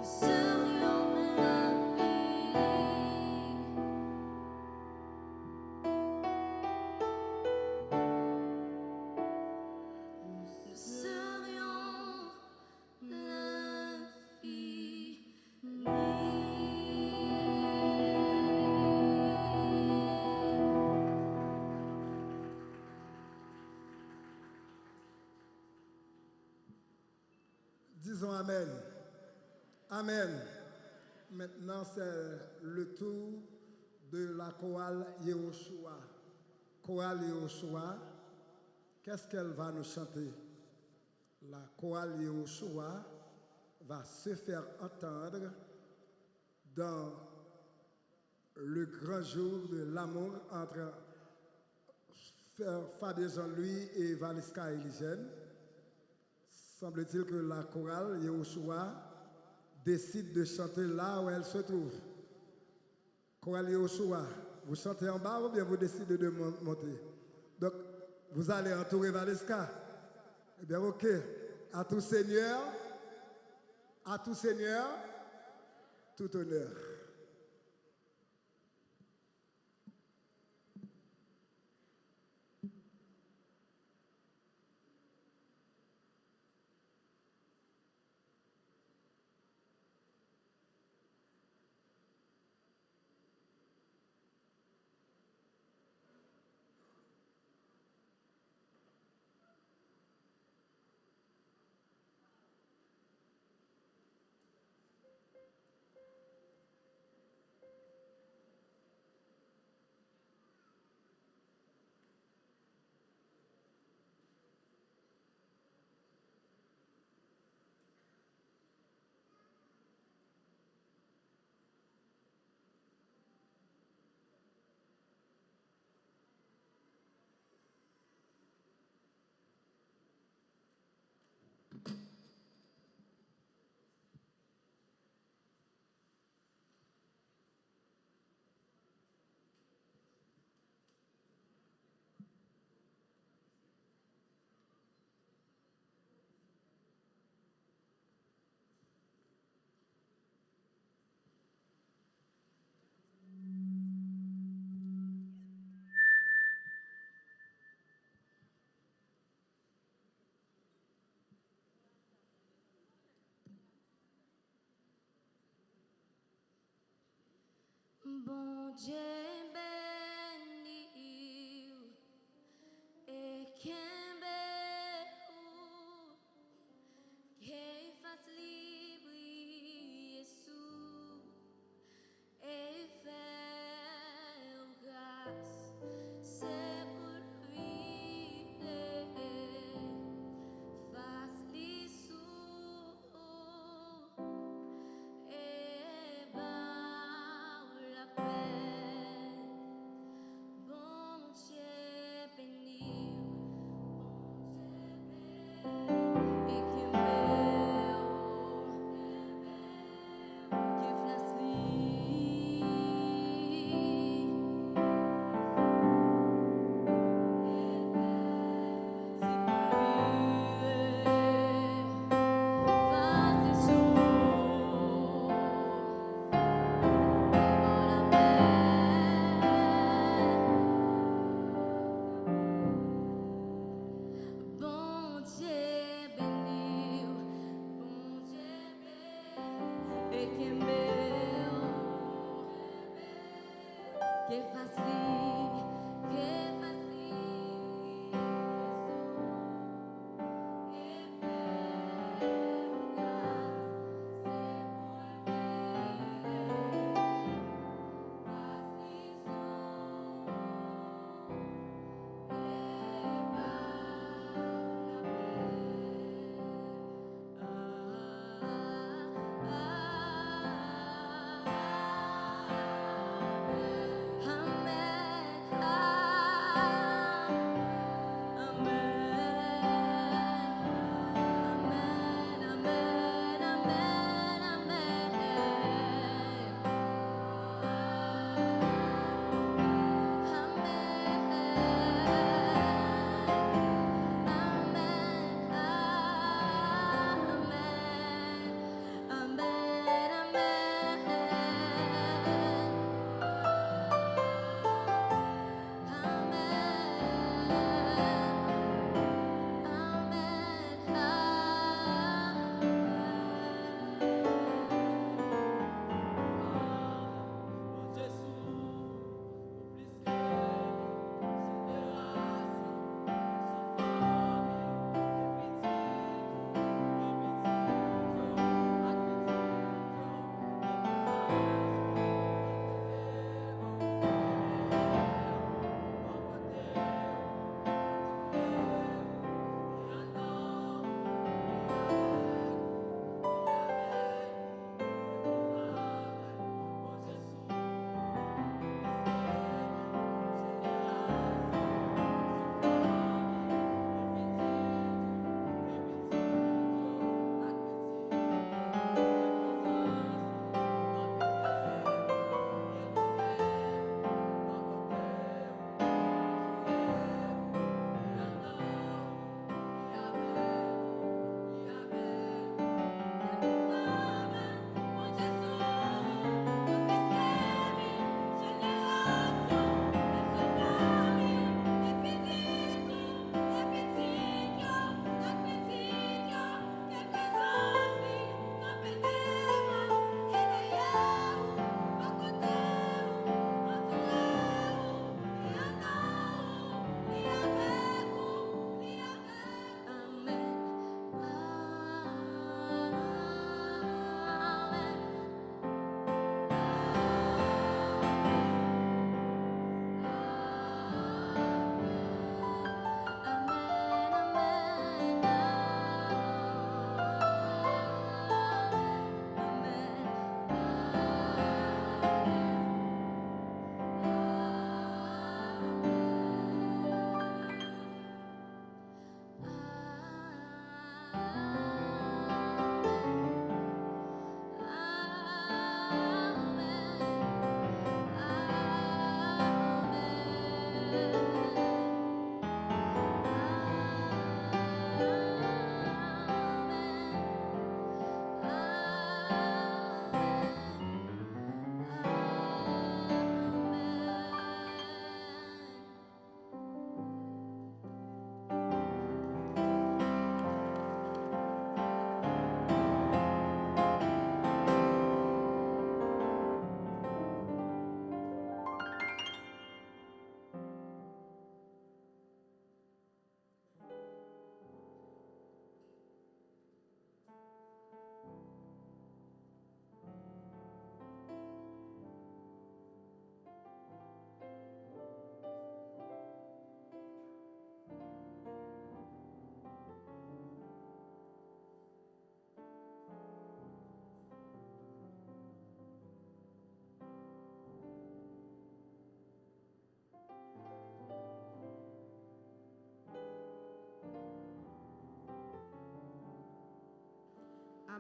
serions la vie. Nous serions Disons Amen. Amen. Maintenant, c'est le tour de la chorale Yehoshua. Chorale Yehoshua, qu'est-ce qu'elle va nous chanter? La chorale Yehoshua va se faire entendre dans le grand jour de l'amour entre Fabien Jean-Louis et Valiska Eligène. Semble-t-il que la chorale Yehoshua décide de chanter là où elle se trouve. Chorale Yehoshua, vous chantez en bas ou bien vous décidez de monter? Donc, vous allez entourer Valiska. Eh bien, ok. À tout Seigneur, tout honneur. Bon Dieu béni et qu'un qu'il fasse libre Jésus et faire grâce. C'est pour lui fasse l'issue et par la paix. Bon Dieu béni, et que fasse Bon Dieu béni, bon Dieu béni, et que fasse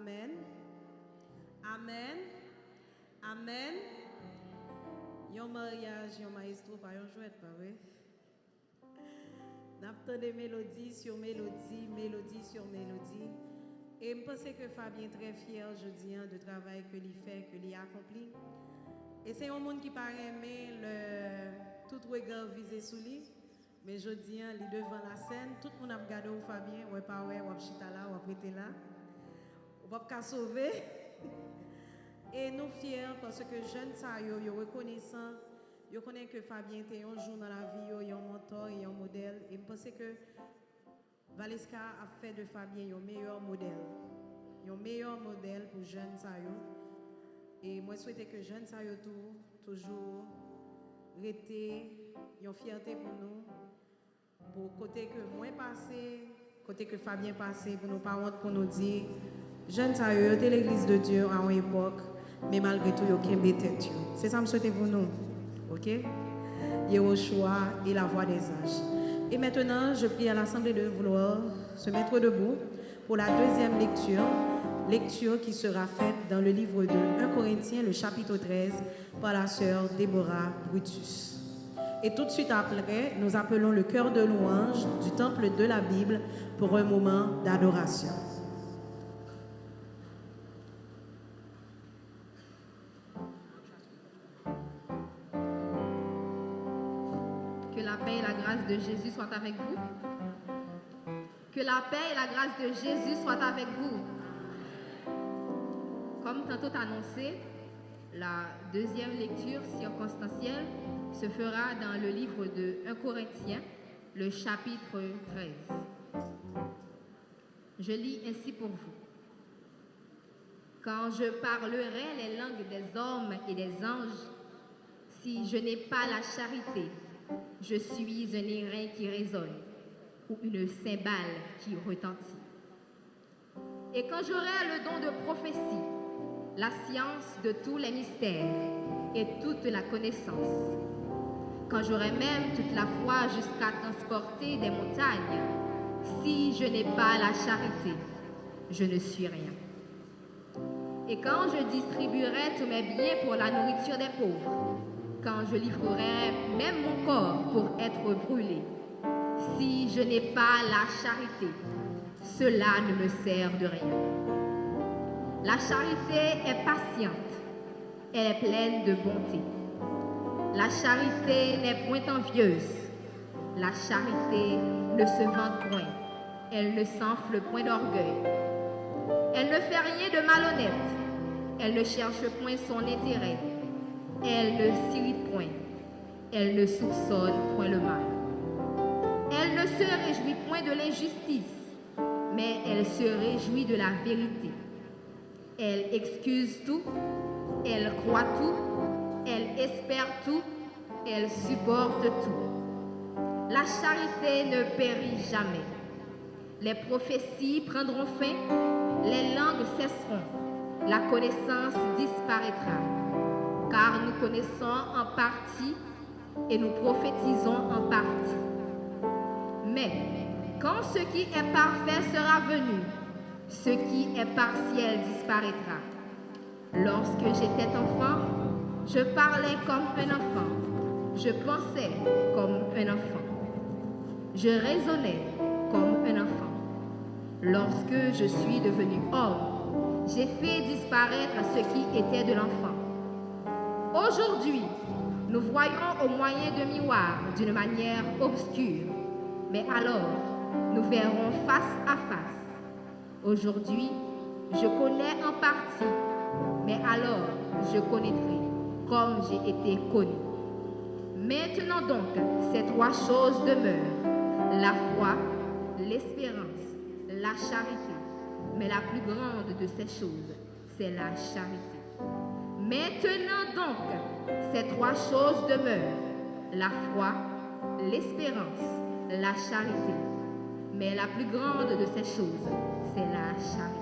Amen. Amen. Amen. Yon mariage, yon maestro, pas yon chouette, pas vrai? N'attend des mélodies sur mélodie, mélodie sur mélodie. Et je pense que Fabien est très fier aujourd'hui du travail que lui fait, que lui accompli. Et c'est un monde qui paraît aimer tout regard visé sous lui. Mais je dis, il est devant la scène, tout le monde a regardé au Fabien, ouais pas ouais, ou chita là, ou prêté là. On va pas sauver. Et nous fiers parce que jeunes ça yo reconnaissant, yo connaît que Fabien était un jour dans la vie, yo un mentor et un modèle. Et je pense que Valeska a fait de Fabien un meilleur modèle. Un meilleur modèle pour jeunes ça yo. Et moi souhaite que jeunes ça yo toujours rester une fierté pour nous. Pour côté que moi passé, côté que Fabien passé, pour nos parents, pour nous dire, jeunes ça yo, c'était l'église de Dieu à une époque, mais malgré tout, yo kembe tête. C'est ça que je souhaite pour nous. OK? Yehoshua et la voix des âges. Et maintenant, je prie à l'Assemblée de vouloir se mettre debout pour la deuxième lecture qui sera faite dans le livre de 1 Corinthiens, le chapitre 13, par la sœur Déborah Brutus. Et tout de suite après, nous appelons le chœur de louange du temple de la Bible pour un moment d'adoration. Que la paix et la grâce de Jésus soient avec vous. Que la paix et la grâce de Jésus soient avec vous. Comme tantôt annoncé, la deuxième lecture circonstancielle se fera dans le livre de 1 Corinthiens, le chapitre 13. Je lis ainsi pour vous. Quand je parlerai les langues des hommes et des anges, si je n'ai pas la charité, je suis un airain qui résonne ou une cymbale qui retentit. Et quand j'aurai le don de prophétie, la science de tous les mystères et toute la connaissance, quand j'aurai même toute la foi jusqu'à transporter des montagnes, si je n'ai pas la charité, je ne suis rien. Et quand je distribuerai tous mes biens pour la nourriture des pauvres, quand je livrerai même mon corps pour être brûlé, si je n'ai pas la charité, cela ne me sert de rien. La charité est patiente, elle est pleine de bonté. La charité n'est point envieuse, la charité ne se vante point, elle ne s'enfle point d'orgueil. Elle ne fait rien de malhonnête, elle ne cherche point son intérêt, elle ne s'irrite point, elle ne soupçonne point le mal. Elle ne se réjouit point de l'injustice, mais elle se réjouit de la vérité. Elle excuse tout, elle croit tout, elle espère tout, elle supporte tout. La charité ne périt jamais. Les prophéties prendront fin, les langues cesseront, la connaissance disparaîtra. Car nous connaissons en partie et nous prophétisons en partie. Mais quand ce qui est parfait sera venu, ce qui est partiel disparaîtra. Lorsque j'étais enfant, je parlais comme un enfant, je pensais comme un enfant, je raisonnais comme un enfant. Lorsque je suis devenu homme, j'ai fait disparaître ce qui était de l'enfant. Aujourd'hui, nous voyons au moyen de miroirs d'une manière obscure, mais alors nous verrons face à face. Aujourd'hui, je connais en partie, mais alors je connaîtrai comme j'ai été connu. Maintenant donc, ces trois choses demeurent, la foi, l'espérance, la charité. Mais la plus grande de ces choses, c'est la charité. Maintenant donc, ces trois choses demeurent, la foi, l'espérance, la charité. Mais la plus grande de ces choses, c'est la charité.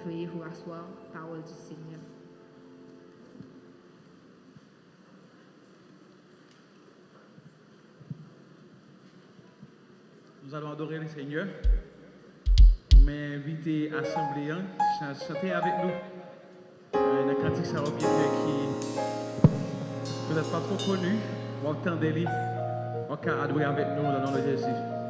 Veuillez vous asseoir, parole du Seigneur. Nous allons adorer le Seigneur. Mais invité l'Assemblée à chanter avec nous. Un cantique ça bien qui peut-être pas trop connu, on entendez les, on peut adorer avec nous dans le nom de Jésus.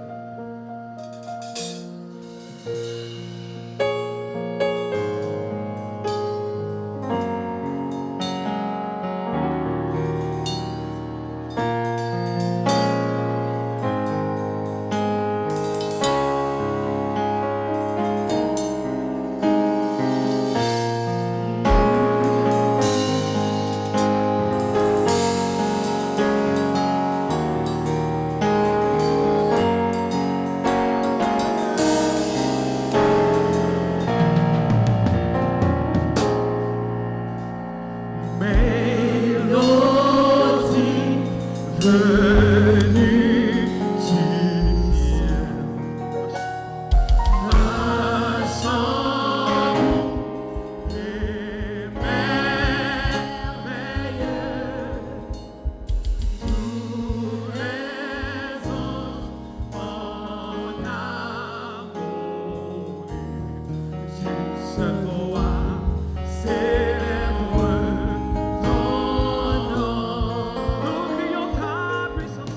Nous crions ta puissance.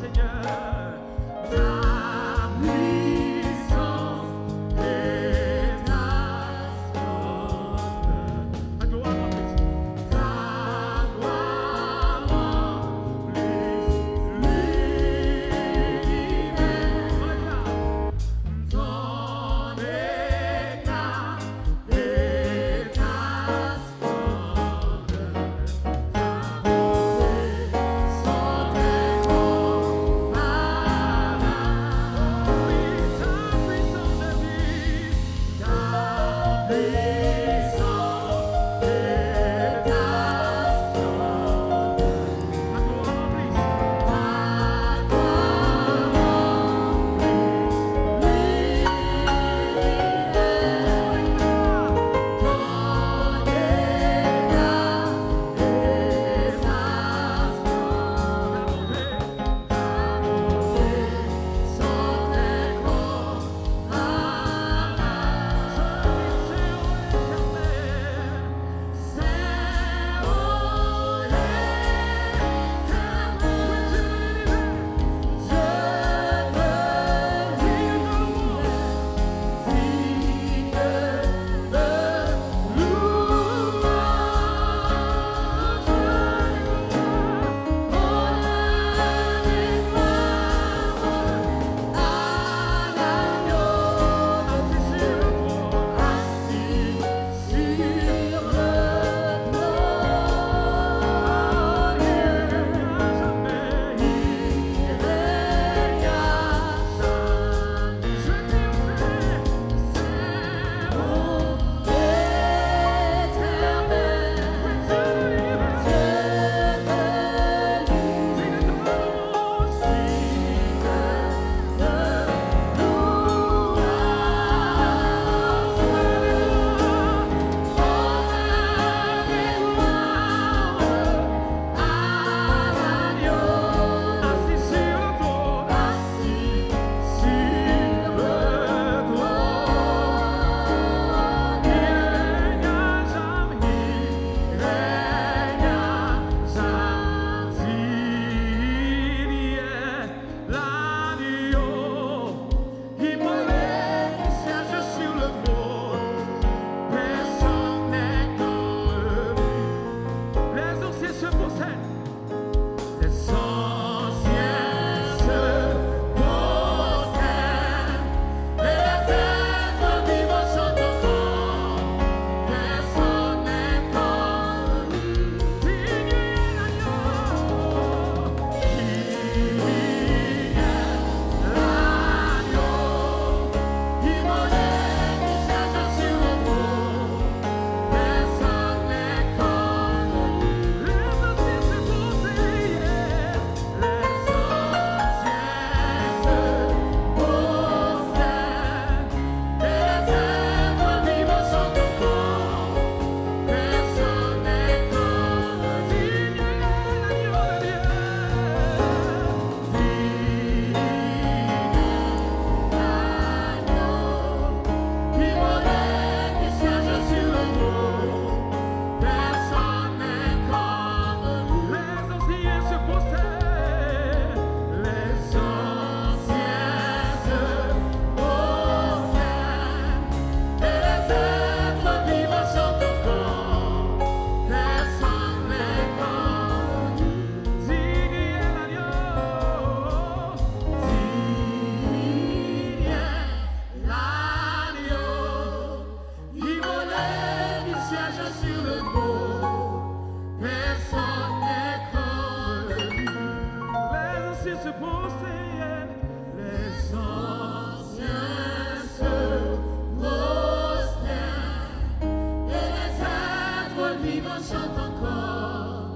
chante encore,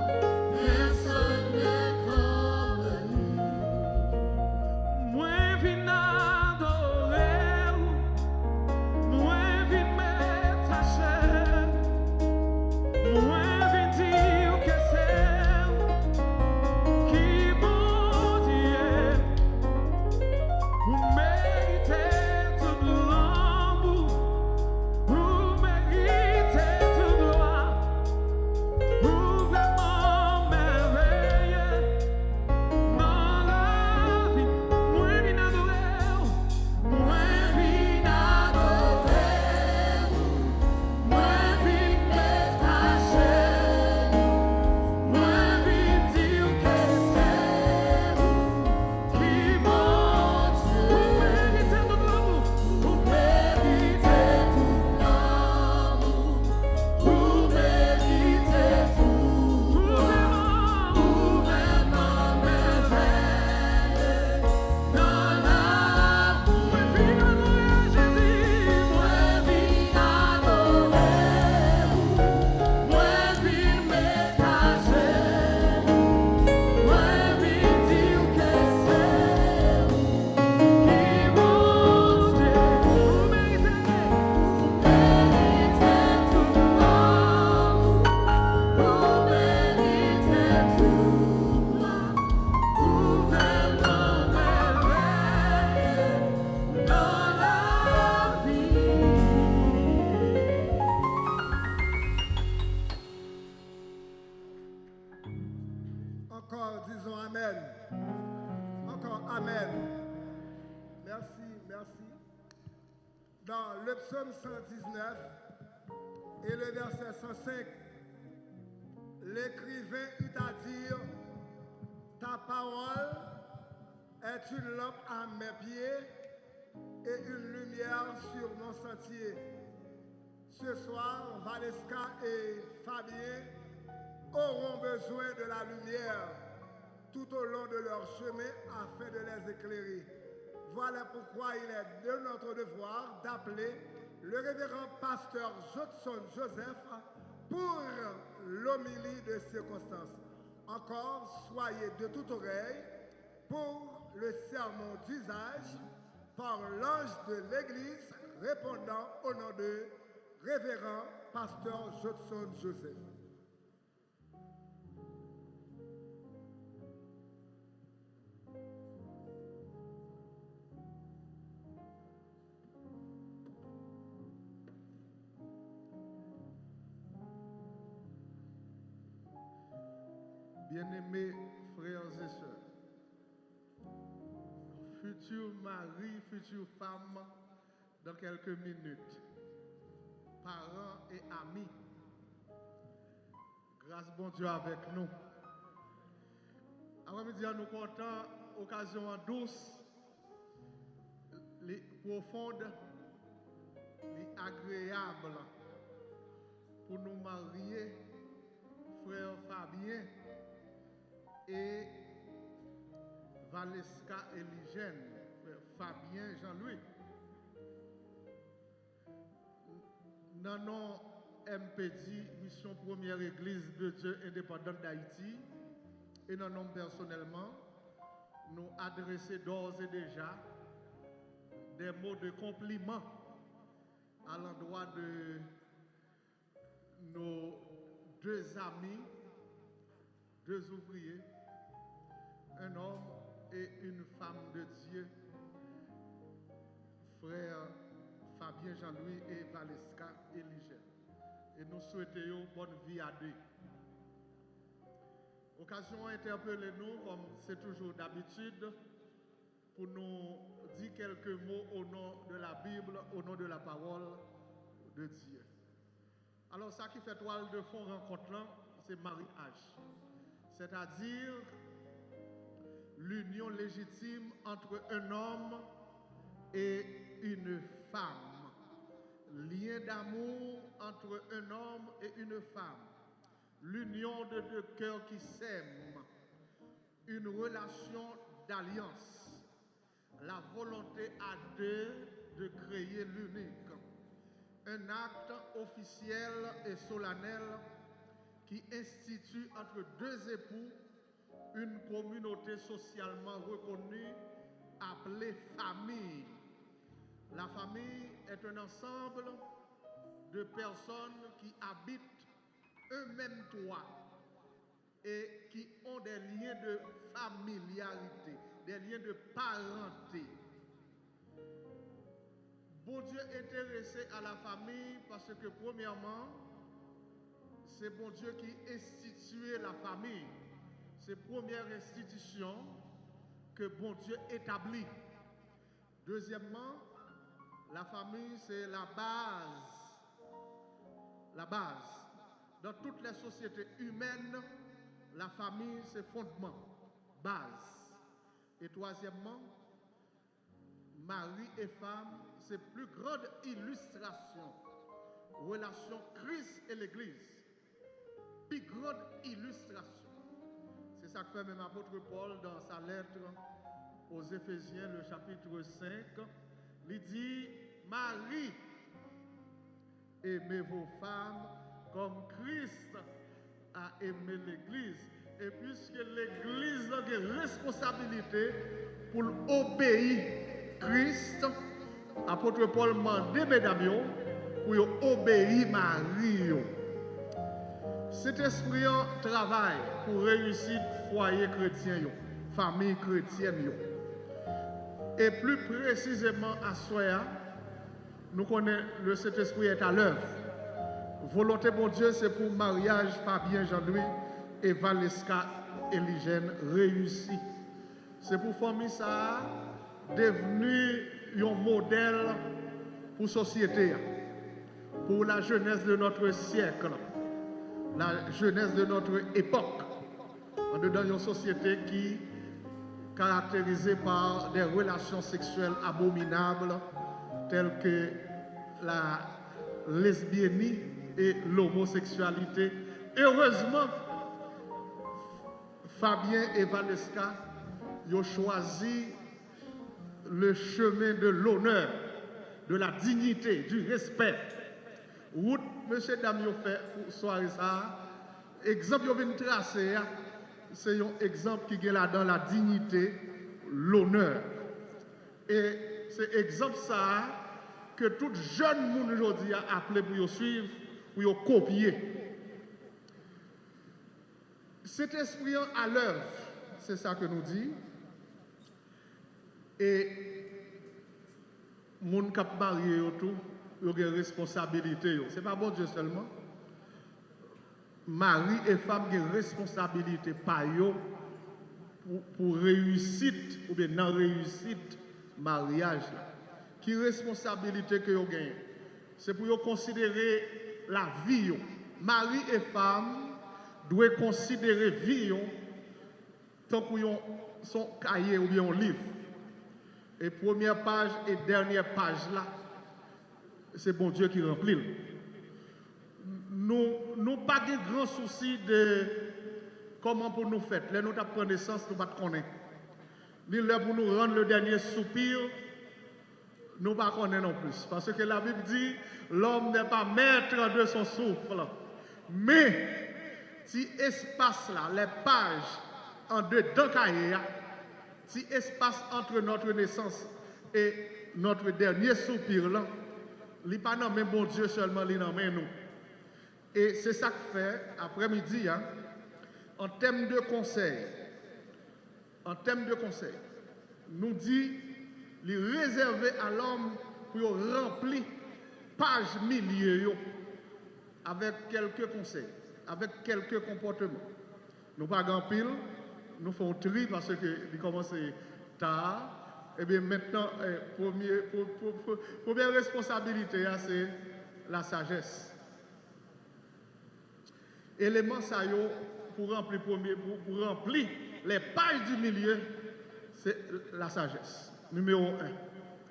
personne n'est comme lui. Moi vin adorer, moi vin m'attacher, moi vin dire que c'est qui bon Dieu, vous méritez toute l'amour, vous méritez toute gloire, vous vraiment merveilleux dans la vie. Moi vin adorer, moi vin adorer, moi vin m'attacher, moi vin dire que c'est qui bon Dieu. Vous méritez tout l'amour, vous méritez tout l'amour, vous méritez tout, vous vraiment merveilleux dans la vie. Moi vin adorer Jésus, moi vin adorer, moi vin m'attacher, moi vin dire que c'est qui bon Dieu. Vous méritez tout l'amour, vous méritez tout, vous vraiment merveilleux dans la vie. Encore disons Amen. Encore Amen. Merci, merci. Dans le psaume 119 et le verset 105, l'écrivain eut à dire, ta parole est une lampe à mes pieds et une lumière sur mon sentier. Ce soir, Valeska et Fabien auront besoin de la lumière tout au long de leur chemin afin de les éclairer. Voilà pourquoi il est de notre devoir d'appeler le révérend pasteur Judson Joseph pour l'homélie de circonstance. Encore, soyez de toute oreille pour le sermon d'usage par l'ange de l'Église répondant au nom de révérend pasteur Judson Joseph. Bien-aimés frères et sœurs, futur mari, future femme, dans quelques minutes, parents et amis, grâce bon Dieu avec nous. Avant de dire nous contents, occasion douce, les profondes, les agréables pour nous marier, frère Fabien et Valeska Eligène, frère Fabien Jean-Louis. Dans nos MPD, Mission Première Église de Dieu indépendante d'Haïti, et dans nous personnellement, nous adresser d'ores et déjà des mots de compliment à l'endroit de nos deux amis, deux ouvriers, un homme et une femme de Dieu, frère Fabien Jean-Louis et Valeska Eligène. Et nous souhaitons bonne vie à deux. Occasion interpeller nous, comme c'est toujours d'habitude, pour nous dire quelques mots au nom de la Bible, au nom de la parole de Dieu. Alors, ça qui fait toile de fond rencontrant, c'est mariage. C'est-à-dire l'union légitime entre un homme et une femme. Lien d'amour entre un homme et une femme. L'union de deux cœurs qui s'aiment. Une relation d'alliance. La volonté à deux de créer l'unique. Un acte officiel et solennel qui institue entre deux époux une communauté socialement reconnue appelée famille. La famille est un ensemble de personnes qui habitent un même toit et qui ont des liens de familiarité, des liens de parenté. Bon Dieu est intéressé à la famille parce que premièrement, c'est bon Dieu qui instituait la famille. C'est la première institution que bon Dieu établit. Deuxièmement, la famille, c'est la base. La base. Dans toutes les sociétés humaines, la famille, c'est fondement, base. Et troisièmement, mari et femme, c'est plus grande illustration. Relation Christ et l'Église. Plus grande illustration. C'est ça que fait même l'apôtre Paul dans sa lettre aux Éphésiens, le chapitre 5. Il dit, Marie, aimez vos femmes comme Christ a aimé l'Église. Et puisque l'Église a des responsabilités pour obéir Christ, l'apôtre Paul m'a demandé, mesdames, pour obéir Marie. Cet esprit travaille pour réussir foyer chrétien, famille chrétienne. Et plus précisément à Soya, nous connaissons que cet esprit est à l'œuvre. Volonté bon Dieu, c'est pour mariage Fabien Jean-Louis et Valeska Eligène réussi. C'est pour famille ça devenu un modèle pour la société, pour la jeunesse de notre siècle, la jeunesse de notre époque. On est dans une société qui est caractérisée par des relations sexuelles abominables telles que la lesbiennie et l'homosexualité. Heureusement, Fabien et Valeska ont choisi le chemin de l'honneur, de la dignité, du respect. Route, monsieur Damio fait pour soirée ça. Exemple, vous venez tracer, c'est un exemple qui est là dans la dignité, l'honneur. Et c'est exemple ça que tout jeune monde aujourd'hui a appelé pour suivre, pour copier. Cet esprit à l'œuvre, c'est ça que nous dit. Et les gens qui sont mariés, ils ont des responsabilités. Ce n'est pas bon Dieu seulement. Mari et femme ont des responsabilités pour réussite ou bien non réussite mariage. Qui responsabilité que vous gagnez? C'est pour considérer la vie. Mari et femme doivent considérer la vie tant qu'ils son cahier ou bien un livre. Et première page et dernière page là, c'est bon Dieu qui remplit. Nous n'avons pas de grands soucis de comment pour nous faire. Là, nous avons pris naissance, nous ne connaissons pas. Là, pour nous rendre le dernier soupir, nous ne connaissons pas non plus. Parce que la Bible dit, l'homme n'est pas maître de son souffle. Mais, si espace là, les pages en dedans cahier, si espace entre notre naissance et notre dernier soupir là, il n'est pas dans même bon Dieu seulement, il est dans nous. Et c'est ça que fait, après-midi, en termes de conseil, nous dit, il est réservé à l'homme pour remplir page milieu avec quelques conseils, avec quelques comportements. Nous pas grand pile, nous faisons tri parce que il commence tard. Et bien maintenant, première responsabilité, c'est la sagesse. Élément ça pour remplir pour remplir les pages du milieu, c'est la sagesse. Numéro 1,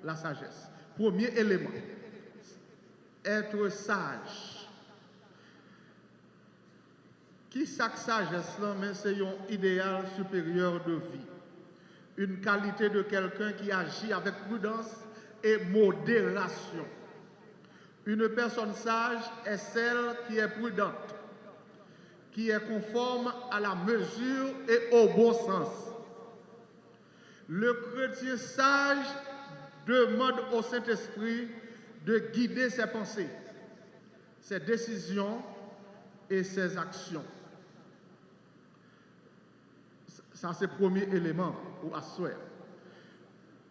la sagesse. Premier élément, être sage. Qui sac sagesse là, mais c'est un idéal supérieur de vie. Une qualité de quelqu'un qui agit avec prudence et modération. Une personne sage est celle qui est prudente, qui est conforme à la mesure et au bon sens. Le chrétien sage demande au Saint-Esprit de guider ses pensées, ses décisions et ses actions. Ça, c'est le premier élément pour asseoir.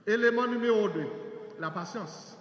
Élément numéro 2, la patience.